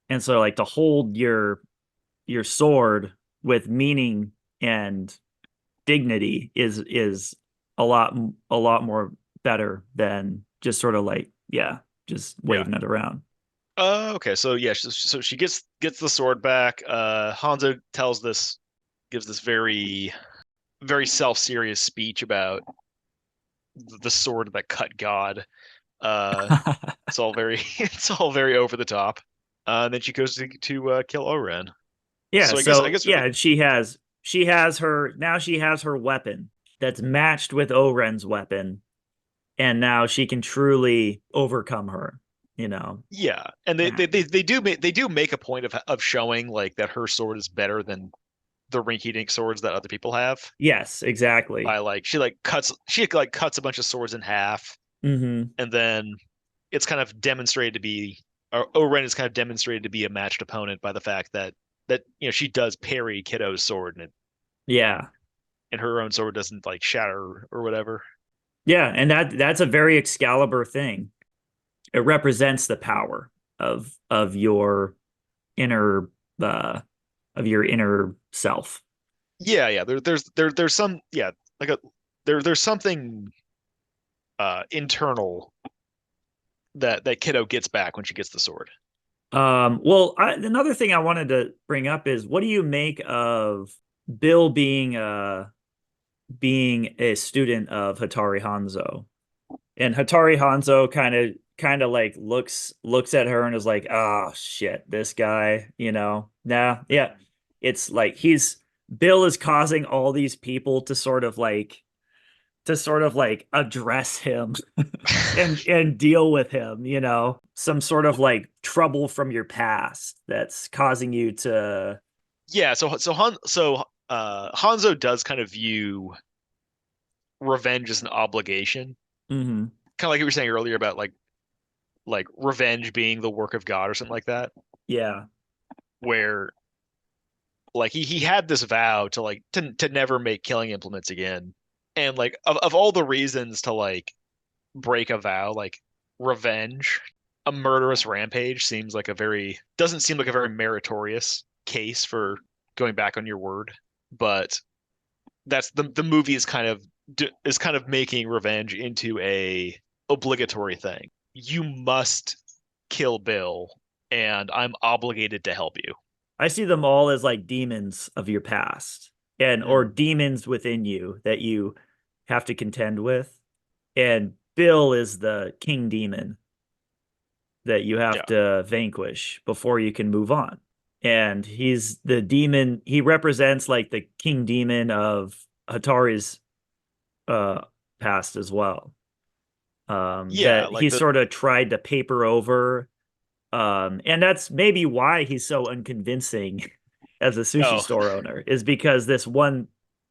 And so like to hold your sword with meaning and dignity is a lot more better than just sort of like, yeah, just Yeah. waving it around. Okay. So yeah, so she gets the sword back. Hanzo gives this very self-serious speech about the sword that cut God. Uh, it's all very it's all very over the top. And then she goes to kill Oren. Yeah, So I so guess yeah, she has her now she has her weapon that's matched with Oren's weapon, and now she can truly overcome her, you know. yeah, and they do make a point of showing like that her sword is better than the rinky-dink swords that other people have. Yes, exactly. By like she like cuts a bunch of swords in half, Hmm. and then it's kind of demonstrated to be or Oren is kind of demonstrated to be a matched opponent by the fact that she does parry Kiddo's sword and Yeah. her own sword doesn't like shatter or whatever. Yeah, and that's a very Excalibur thing. It represents the power of inner uh your inner self. Yeah, yeah. There's some yeah like a there's something internal that kiddo gets back when she gets the sword. Another thing I wanted to bring up is what do you make of Bill being a student of Hattori Hanzo? And Hattori Hanzo kind of like looks at her and is like, "Oh shit, this guy, Nah, yeah. It's like he's Bill is causing all these people to sort of like address him and deal with him, some sort of like trouble from your past that's causing you to. Yeah, Hanzo does kind of view revenge as an obligation, Mhm. kind of like you were saying earlier about like revenge being the work of God or something like that, Yeah. where like he had this vow to like to never make killing implements again. And like of all the reasons to like break a vow, like revenge, a murderous rampage seems like a very doesn't seem like a very meritorious case for going back on your word. But that's the movie is kind of making revenge into a obligatory thing. You must kill Bill, and I'm obligated to help you. I see them all as like demons of your past and or Mm, demons within you that you have to contend with. And Bill is the king demon that you have yeah, to vanquish before you can move on. And he's the demon, he represents like the king demon of Hatari's uh past as well. yeah, That like he the sort of tried to paper over. And that's maybe why he's so unconvincing as a sushi oh store owner, is because this one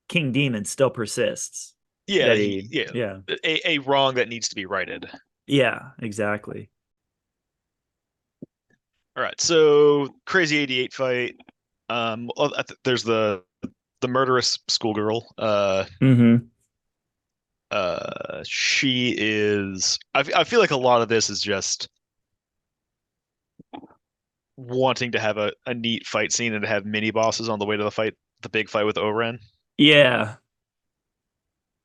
king demon still persists. yeah, That he, yeah, a wrong that needs to be righted. yeah, exactly. All right, so Crazy 88 fight. There's the murderous schoolgirl. Hmm. She is. I feel like a lot of this is just wanting to have a neat fight scene and to have mini bosses on the way to the big fight with Oren. Yeah.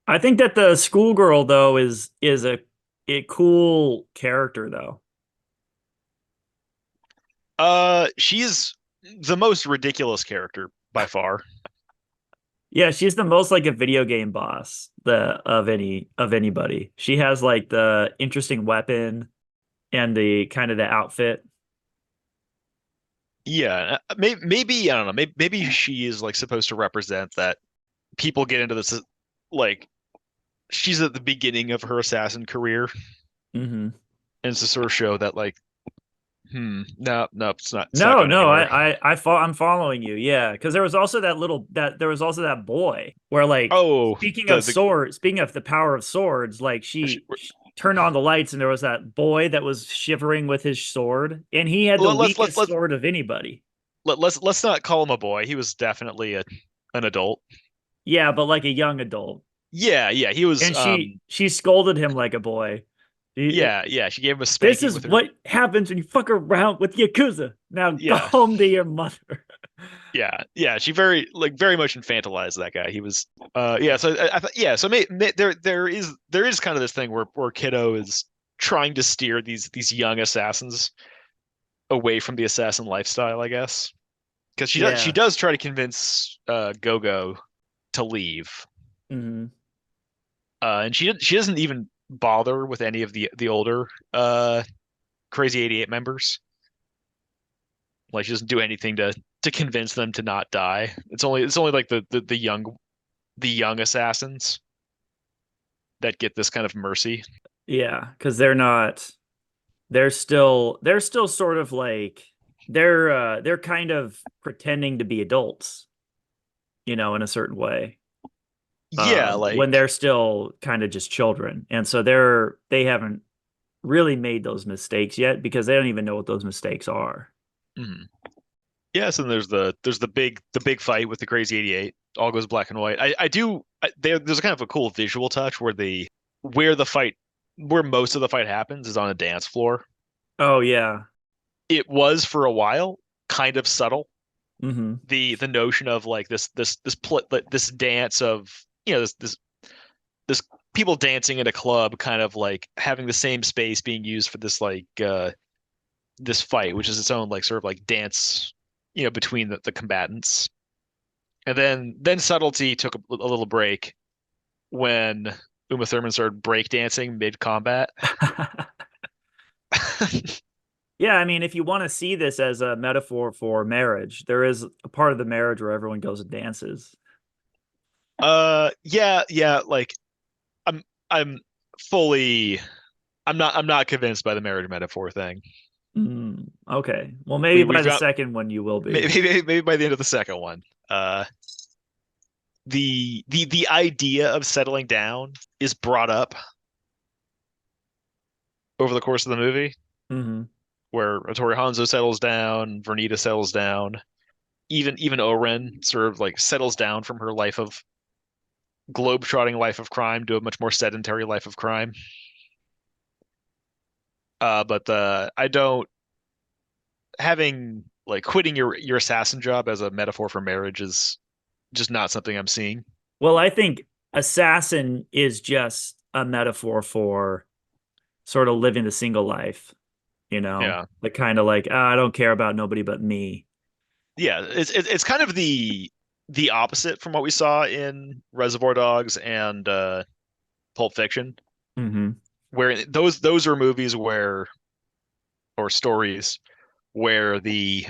I think that the schoolgirl though is a cool character though. She's the most ridiculous character by far. Yeah, she's the most like a video game boss of anybody. She has like the interesting weapon and the kind of the outfit. Yeah, maybe I don't know. Maybe she is like supposed to represent that people get into this like she's at the beginning of her assassin career, Hmm. and it's to sort of show that like, no, no, it's not No, going no, anywhere. I'm following you. Yeah, because there was also that there was also that boy where like Oh, the speaking of the power of swords, like sh- she turned on the lights and there was that boy that was shivering with his sword and he had the let's weakest sword of anybody. let's not call him a boy. He was definitely an adult. Yeah, but like a young adult. Yeah, yeah, he was. And she scolded him like a boy. Yeah, yeah. She gave him a This spanking is with her. what happens when you fuck around with Yakuza. Now go Yeah, home to your mother. yeah, yeah. She very much infantilized that guy. He was. Yeah. So I thought. Yeah. So there is kind of this thing where Kiddo is trying to steer these young assassins away from the assassin lifestyle, I guess. Because she Yeah. does try to convince Gogo to leave, Hmm. and she doesn't even bother with any of the older Crazy 88 members. Like she doesn't do anything to convince them to not die. It's only like the young assassins that get this kind of mercy. Yeah, because they're still sort of like they're kind of pretending to be adults, in a certain way. Yeah, When like they're still kind of just children. And so they haven't really made those mistakes yet because they don't even know what those mistakes are. mhm. Yes, and there's the big fight with the Crazy 88. All goes black and white. There's kind of a cool visual touch where where the fight, where most of the fight happens is on a dance floor. Oh yeah. It was for a while kind of subtle. Hmm. The notion of like this dance of this people dancing in a club, kind of like having the same space being used for this this fight, which is its own like sort of like dance, between the combatants. And then subtlety took a little break when Uma Thurman started breakdancing mid combat. Yeah, I mean, if you want to see this as a metaphor for marriage, there is a part of the marriage where everyone goes and dances. Yeah, like I'm I'm fully I'm not convinced by the marriage metaphor thing. Okay. Well, maybe by We've the got second one you will be. maybe by the end of the second one. Uh the idea of settling down is brought up over the course of the movie, Hmm. where Hattori Hanzo settles down, Vernita settles down, even Oren sort of like settles down from her life of globe-trotting life of crime to a much more sedentary life of crime. But I don't having like quitting your assassin job as a metaphor for marriage is just not something I'm seeing. Well, I think assassin is just a metaphor for sort of living the single life, Yeah. the kind of like, I don't care about nobody but me. Yeah, it's kind of the opposite from what we saw in Reservoir Dogs and Pulp Fiction, Hmm. where those are movies where or stories where the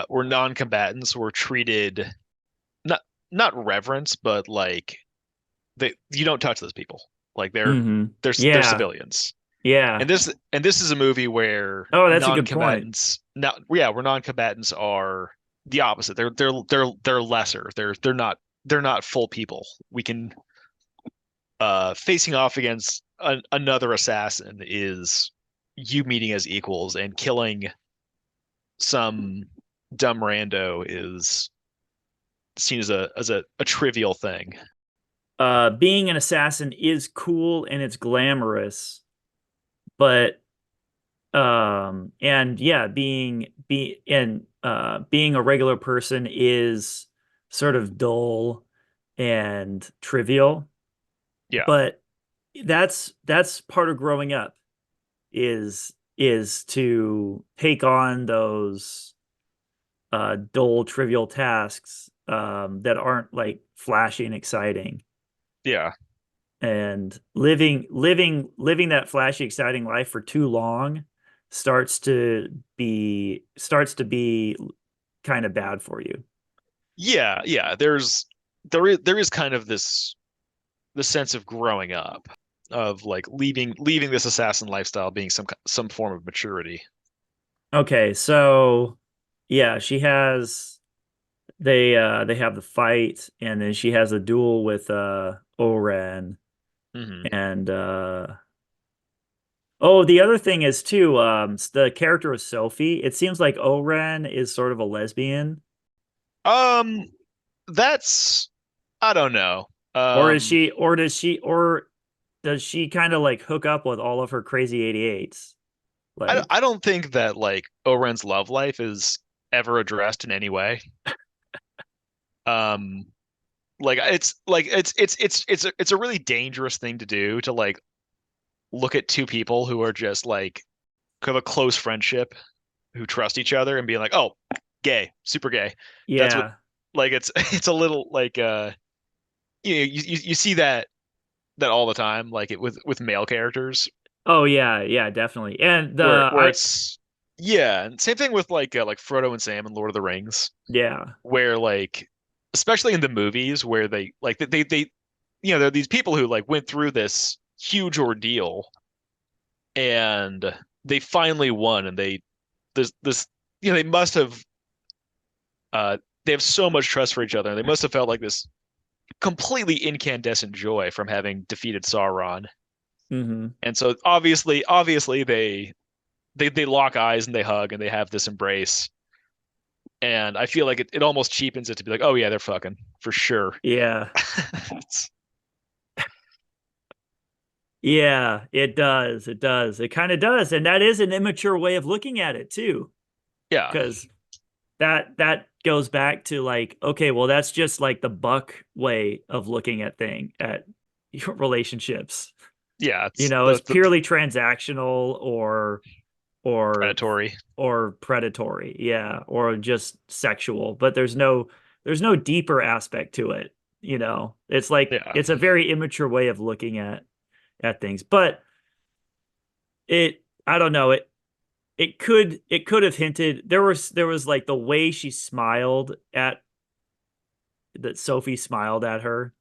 where non-combatants were treated not not reverence, but like you don't touch those people. Like Hmm. they're Yeah. civilians. Yeah. And this is a movie where Oh, that's a good point. non-combatants now yeah, where non-combatants are the opposite. They're lesser. They're not full people. We can facing off against another assassin is you meeting as equals, and killing some dumb rando is seen as a trivial thing. Being an assassin is cool and it's glamorous, but and yeah, being a regular person is sort of dull and trivial, Yeah. but that's part of growing up is to take on those dull trivial tasks that aren't like flashy and exciting, Yeah. and living that flashy exciting life for too long starts to be kind of bad for you. Yeah. There is kind of this the sense of growing up, of like leaving this assassin lifestyle being some form of maturity. Okay, so yeah, they have the fight, and then she has a duel with Oren. Hmm. And oh, the other thing is too, the character of Sophie, it seems like Oren is sort of a lesbian. Um, that's I don't know. Or is she, or does she kind of like hook up with all of her crazy 88s? I Like, don't think that like Oren's love life is ever addressed in any way. Um, like it's a really dangerous thing to do, to like look at two people who are just like have a close friendship, who trust each other, and being like, oh, gay, super gay. That's what yeah. like it's it's a little like you see that all the time, like it with male characters, Oh yeah, yeah, definitely. And the where I it's yeah, and same thing with like Frodo and Sam in Lord of the Rings, yeah. where like especially in the movies where they there are these people who like went through this huge ordeal, and they finally won, and this they must have uh they have so much trust for each other, and they must have felt like this completely incandescent joy from having defeated Sauron. Hmm. And so obviously they lock eyes and they hug and they have this embrace. And I feel like it almost cheapens it to be like, oh yeah, they're fucking for sure. Yeah. Yeah, it does. It does. It kind of does. And that is an immature way of looking at it too, Yeah, because that goes back to like, okay, well, that's just like the buck way of looking at your relationships. yeah, You it's know, it's the purely transactional or predatory. or predatory, yeah, or just sexual, but there's no deeper aspect to it, you know. It's like Yeah, it's a very immature way of looking at things. But I don't know, it could have hinted there was like the way she smiled at that Sophie smiled at her.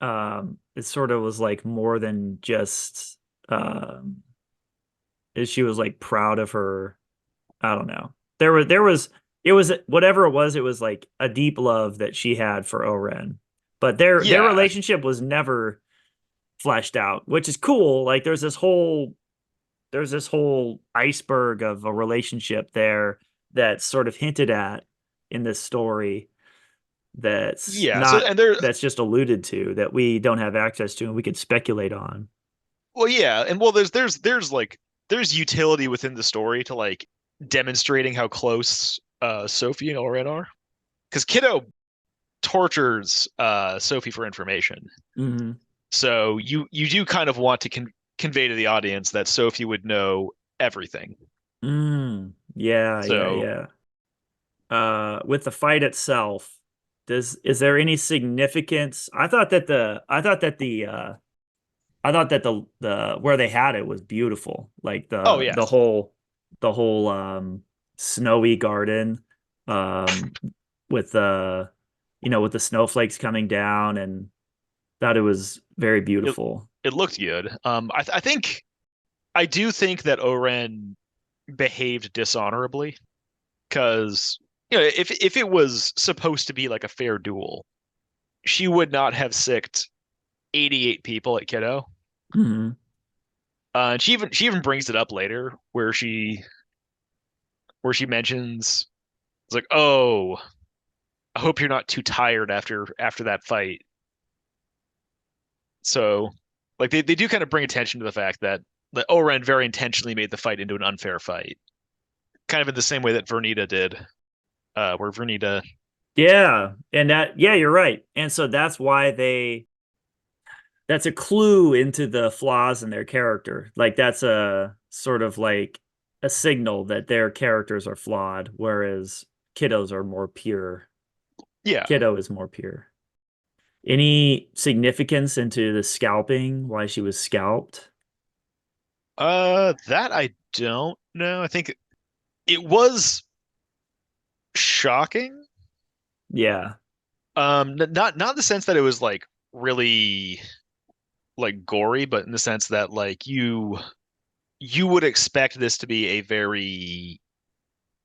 It sort of was like more than just um she was like proud of her. I don't know. There was it was whatever it was like a deep love that she had for Oren. But their yeah, relationship was never fleshed out, which is cool. Like there's this whole iceberg of a relationship there that's sort of hinted at in this story that's yeah. So not and there, that's just alluded to that we don't have access to and we could speculate on. well, yeah, and well, there's like there's utility within the story to like demonstrating how close Sophie and Oren are, because Kiddo tortures Sophie for information. Hmm. So you do kind of want to convey to the audience that Sophie would know everything. Yeah, yeah, So, yeah. With the fight itself, is there any significance? I thought that the where they had it was beautiful. Like oh the yes, whole snowy garden um with the with the snowflakes coming down and thought it was very it beautiful. it looked good. I think I do think that Oren behaved dishonorably because if it was supposed to be like a fair duel, she would not have sicked 88 people at Kiddo. Hmm. And she even brings it up later where she mentions it's like, oh, I hope you're not too tired after that fight. So, like they do kind of bring attention to the fact that Oren very intentionally made the fight into an unfair fight, kind of in the same way that Vernita did, where Vernita, Yeah, and yeah, you're right. And so that's a clue into the flaws in their character. Like that's a sort of like a signal that their characters are flawed, whereas kiddos are more pure. yeah, Kiddo is more pure. Any significance into the scalping, why she was scalped? that I don't know. I think it was shocking. Yeah. Not in the sense that it was like really like gory, but in the sense that like you would expect this to be a very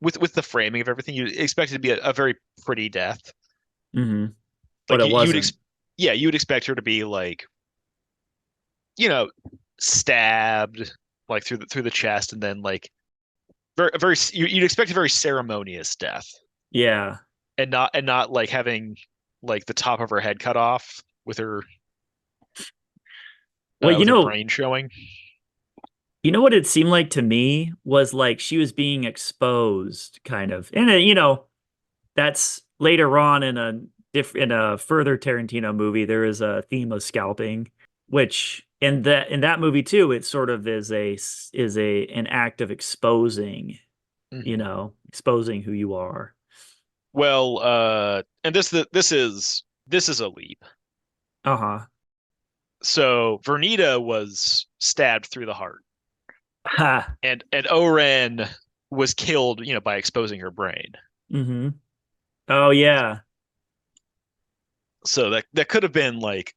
with the framing of everything, you expect it to be a very pretty death. Hmm. But Like it you would wasn't. yeah, you would expect her to be like, you know, stabbed like through the chest and then like very you'd expect a very ceremonious death Yeah. and not like having like the top of her head cut off Well, with her brain showing. you know what it seemed like to me was like she was being exposed, kind of. And that's later on in a further Tarantino movie, there is a theme of scalping, which in that movie too, it sort of is an act of exposing, Mhm. exposing who you are. Well, and this is a leap. Uh-huh. So Vernita was stabbed through the heart, Ha. and Oren was killed, by exposing her brain. Mm-hmm. Oh yeah. So that could have been like,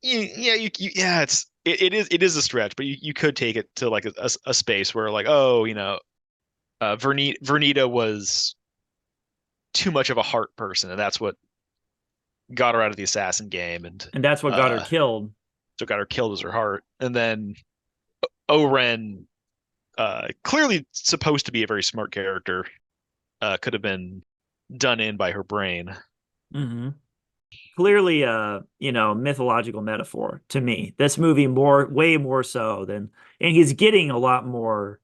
yeah, yeah, it is a stretch, but you could take it to like a space where like, oh, Vernita was too much of a heart person, and that's what got her out of the assassin game, and And that's what got her uh, killed. so got her killed as her heart, and then Oren, clearly supposed to be a very smart character, could have been done in by her brain. Mm-hmm. clearly a, mythological metaphor to me. This movie way more so than, and he's getting a lot more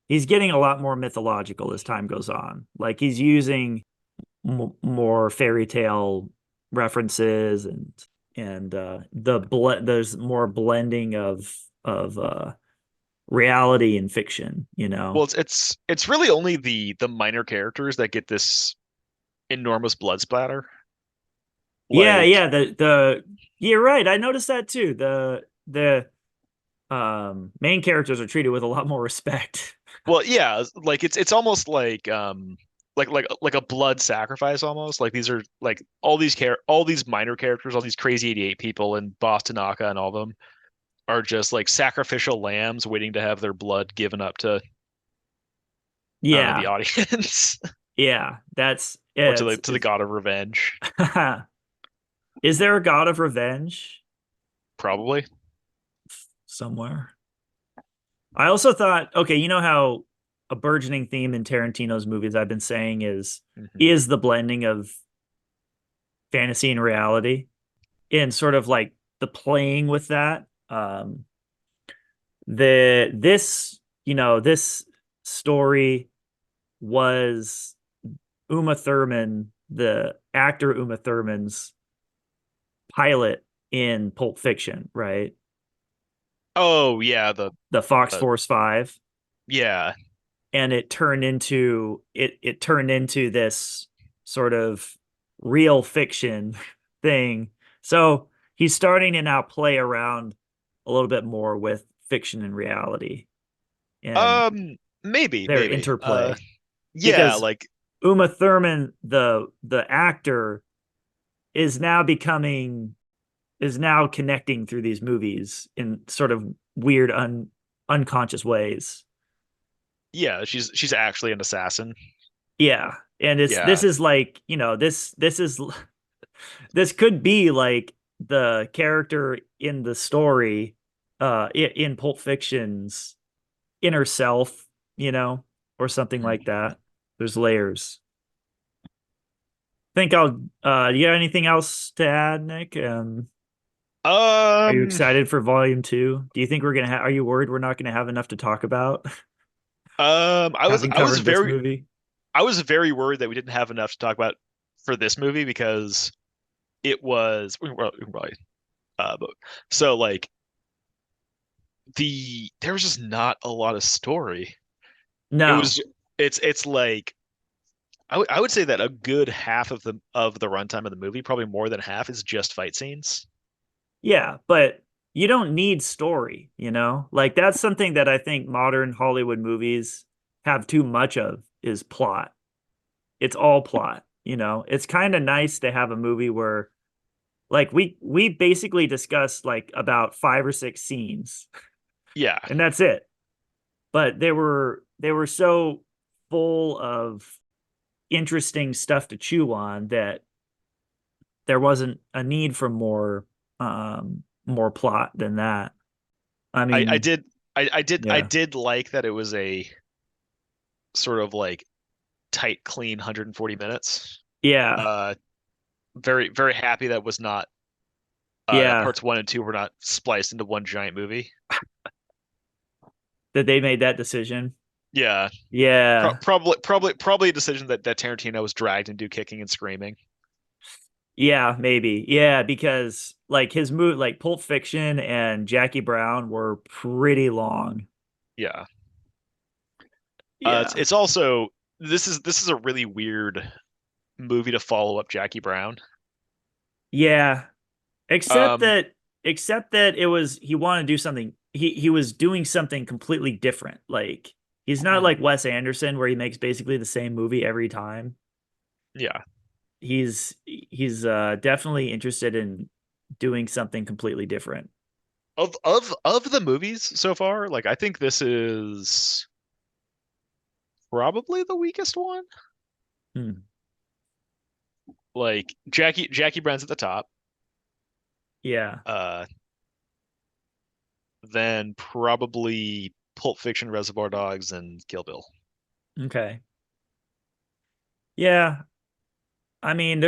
mythological as time goes on. Like he's using more fairy tale references, and there's more blending of reality and fiction, you know. Well, it's really only the minor characters that get this enormous blood splatter. Yeah, Like, yeah, the you're right. I noticed that too. The main characters are treated with a lot more respect. well, yeah, like it's almost like a blood sacrifice almost. Like these are like all these minor characters, all these crazy 88 people and Boss Tanaka and all of them are just like sacrificial lambs waiting to have their blood given up to I don't know, the Yeah, audience yeah, or to the it's god of revenge, is there a god of revenge probably. somewhere? I also thought, okay, you know how a burgeoning theme in Tarantino's movies I've been saying Hmm. is the blending of fantasy and reality, and sort of like the playing with that. This story was Uma Thurman, the actor Uma Thurman's pilot in Pulp Fiction, right? Oh yeah, The Fox the Force 5. yeah. And it turned into this sort of real fiction thing. So he's starting to now play around a little bit more with fiction and reality and their Maybe. interplay. Yeah, Because like Uma Thurman, the actor, is now connecting through these movies in sort of weird unconscious ways. yeah, she's actually an assassin. Yeah. And this Yeah. is like, this could be like the character in the story in Pulp Fiction's inner self, or something like that. There's layers. Think I'll you got anything else to add, Nick? Are you Um, excited for volume two? Do you think are you worried we're not gonna have enough to talk about I was having I was covered this very movie? I was very worried that we didn't have enough to talk about for this movie because it was we can probably but so like there was just not a lot of story. It No. was it's like I would say that a good half of the runtime of the movie, probably more than half, is just fight scenes. Yeah, but you don't need story, you know? Like that's something that I think modern Hollywood movies have too much of is plot. It's all plot, you know? It's kind of nice to have a movie where like we basically discussed like about five or six scenes Yeah, and that's it. But they were so full of interesting stuff to chew on that there wasn't a need for more plot than that. I I mean, did I yeah. did like that it was a sort of like tight, clean 140 minutes. Yeah. Uh, very happy that was not that Yeah. parts one and two were not spliced into one giant movie. That they made that decision. Yeah, Yeah. probably a decision that Tarantino was dragged into kicking and screaming. Yeah, maybe. Yeah, because like his move like Pulp Fiction and Jackie Brown were pretty long. Yeah, Yeah. it's also this is a really weird movie to follow up Jackie Brown. Yeah. Except Um, that except that it was he wanted to do something he was doing something completely different. Like he's not like mm, Wes Anderson where he makes basically the same movie every time. yeah, He's definitely interested in doing something completely different. of the movies so far, like I think this is probably the weakest one. Hmm. Like Jackie Brown's at the top. Yeah. Uh, then probably Pulp Fiction, Reservoir Dogs, and Kill Bill. Okay. Yeah. I mean,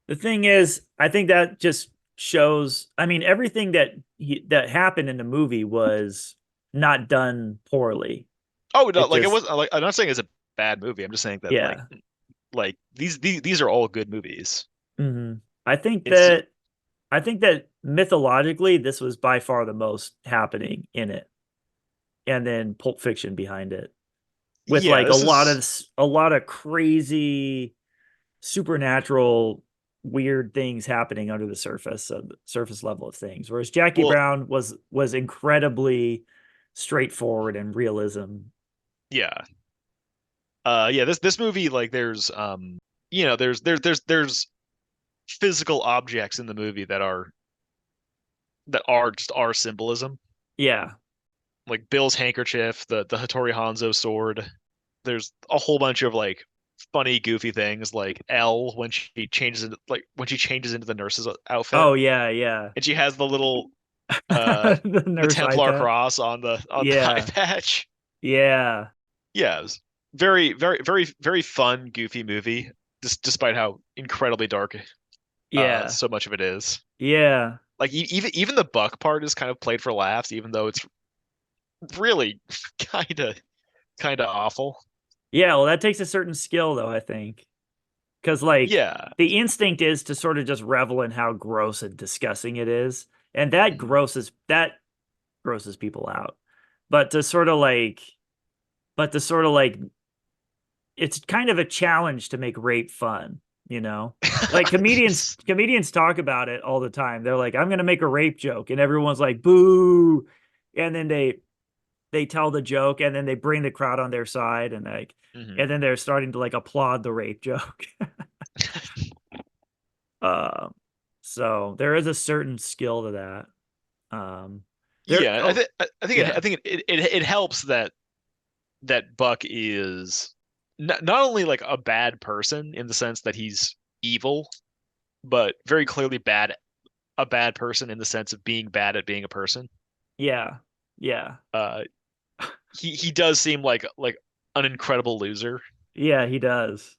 The thing is, I think that just shows. I mean, everything that happened in the movie was not done poorly. Oh no, It like it just, was like I'm not saying it's a bad movie. I'm just saying that yeah. like these are all good movies. Hmm. I think It's that I think that mythologically, this was by far the most happening in it, and then Pulp Fiction behind it, with yeah, like this is a lot of crazy supernatural weird things happening under the surface of the surface level of things, whereas Jackie well, Brown was incredibly straightforward and realism. yeah. Yeah, this movie like there's there's physical objects in the movie that are just our symbolism. Yeah. Like Bill's handkerchief, the Hattori Hanzo sword. There's a whole bunch of like funny, goofy things like Elle when she changes into the nurse's outfit Oh yeah, yeah. and she has the little The the nurse eye Templar patch. cross on the eye Yeah. patch. Yeah. Yeah, it was very fun, goofy movie, despite how incredibly dark Yeah. so much of it is. Yeah. Like even the Buck part is kind of played for laughs, even though it's really kind of awful. Yeah, well that takes a certain skill though, I think. Because like Yeah. the instinct is to sort of just revel in how gross and disgusting it is. And Mhm. that grosses people out. But to sort of like but to sort of like it's kind of a challenge to make rape fun, you know? Like comedians talk about it all the time. They're like, I'm gonna make a rape joke, and everyone's like, boo. And then they tell the joke and then they bring the crowd on their side and like Mhm. and then they're starting to like applaud the rape joke. Um, so there is a certain skill to that. There, Yeah, oh I yeah, think it helps that Buck is not only like a bad person in the sense that he's evil, but very clearly a bad person in the sense of being bad at being a person. yeah, yeah, Uh, he does seem like an incredible loser. yeah, he does.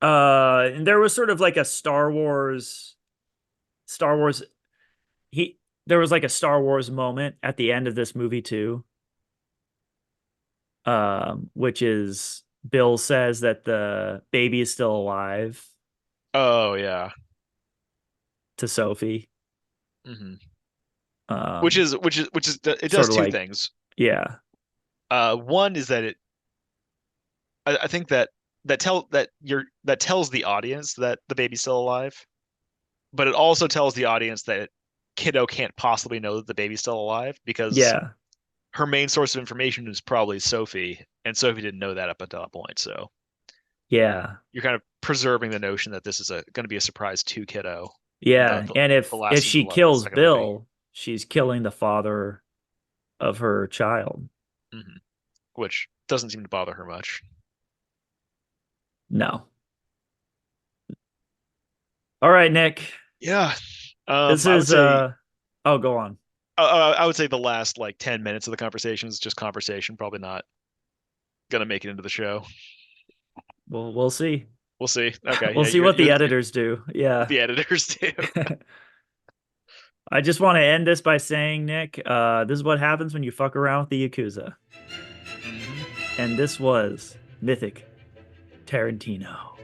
And there was sort of like a Star Wars, he, there was like a Star Wars moment at the end of this movie too, which is Bill says that the baby is still alive Oh yeah. to Sophie. Hmm. Um, Which is it does Sort of two like, things. yeah, One is that I think that tells the audience that the baby's still alive, but it also tells the audience that kiddo can't possibly know that the baby's still alive because yeah, her main source of information is probably Sophie, and Sophie didn't know that up until that point. So yeah, you're kind of preserving the notion that this is a going to be a surprise to kiddo. yeah. And The if last she season of the kills second movie, Bill, she's killing the father of her child. hmm which doesn't seem to bother her much. No. All right, Nick. Yeah, This I would is say oh, go on. I would say the last like 10 minutes of the conversation is just conversation, probably not gonna make it into the show. We'll see. We'll see. Okay, We'll yeah, see what the editors do. what Yeah. the editors do. I just want to end this by saying, Nick, this is what happens when you fuck around with the Yakuza. Mhm. And this was Mythic Tarantino.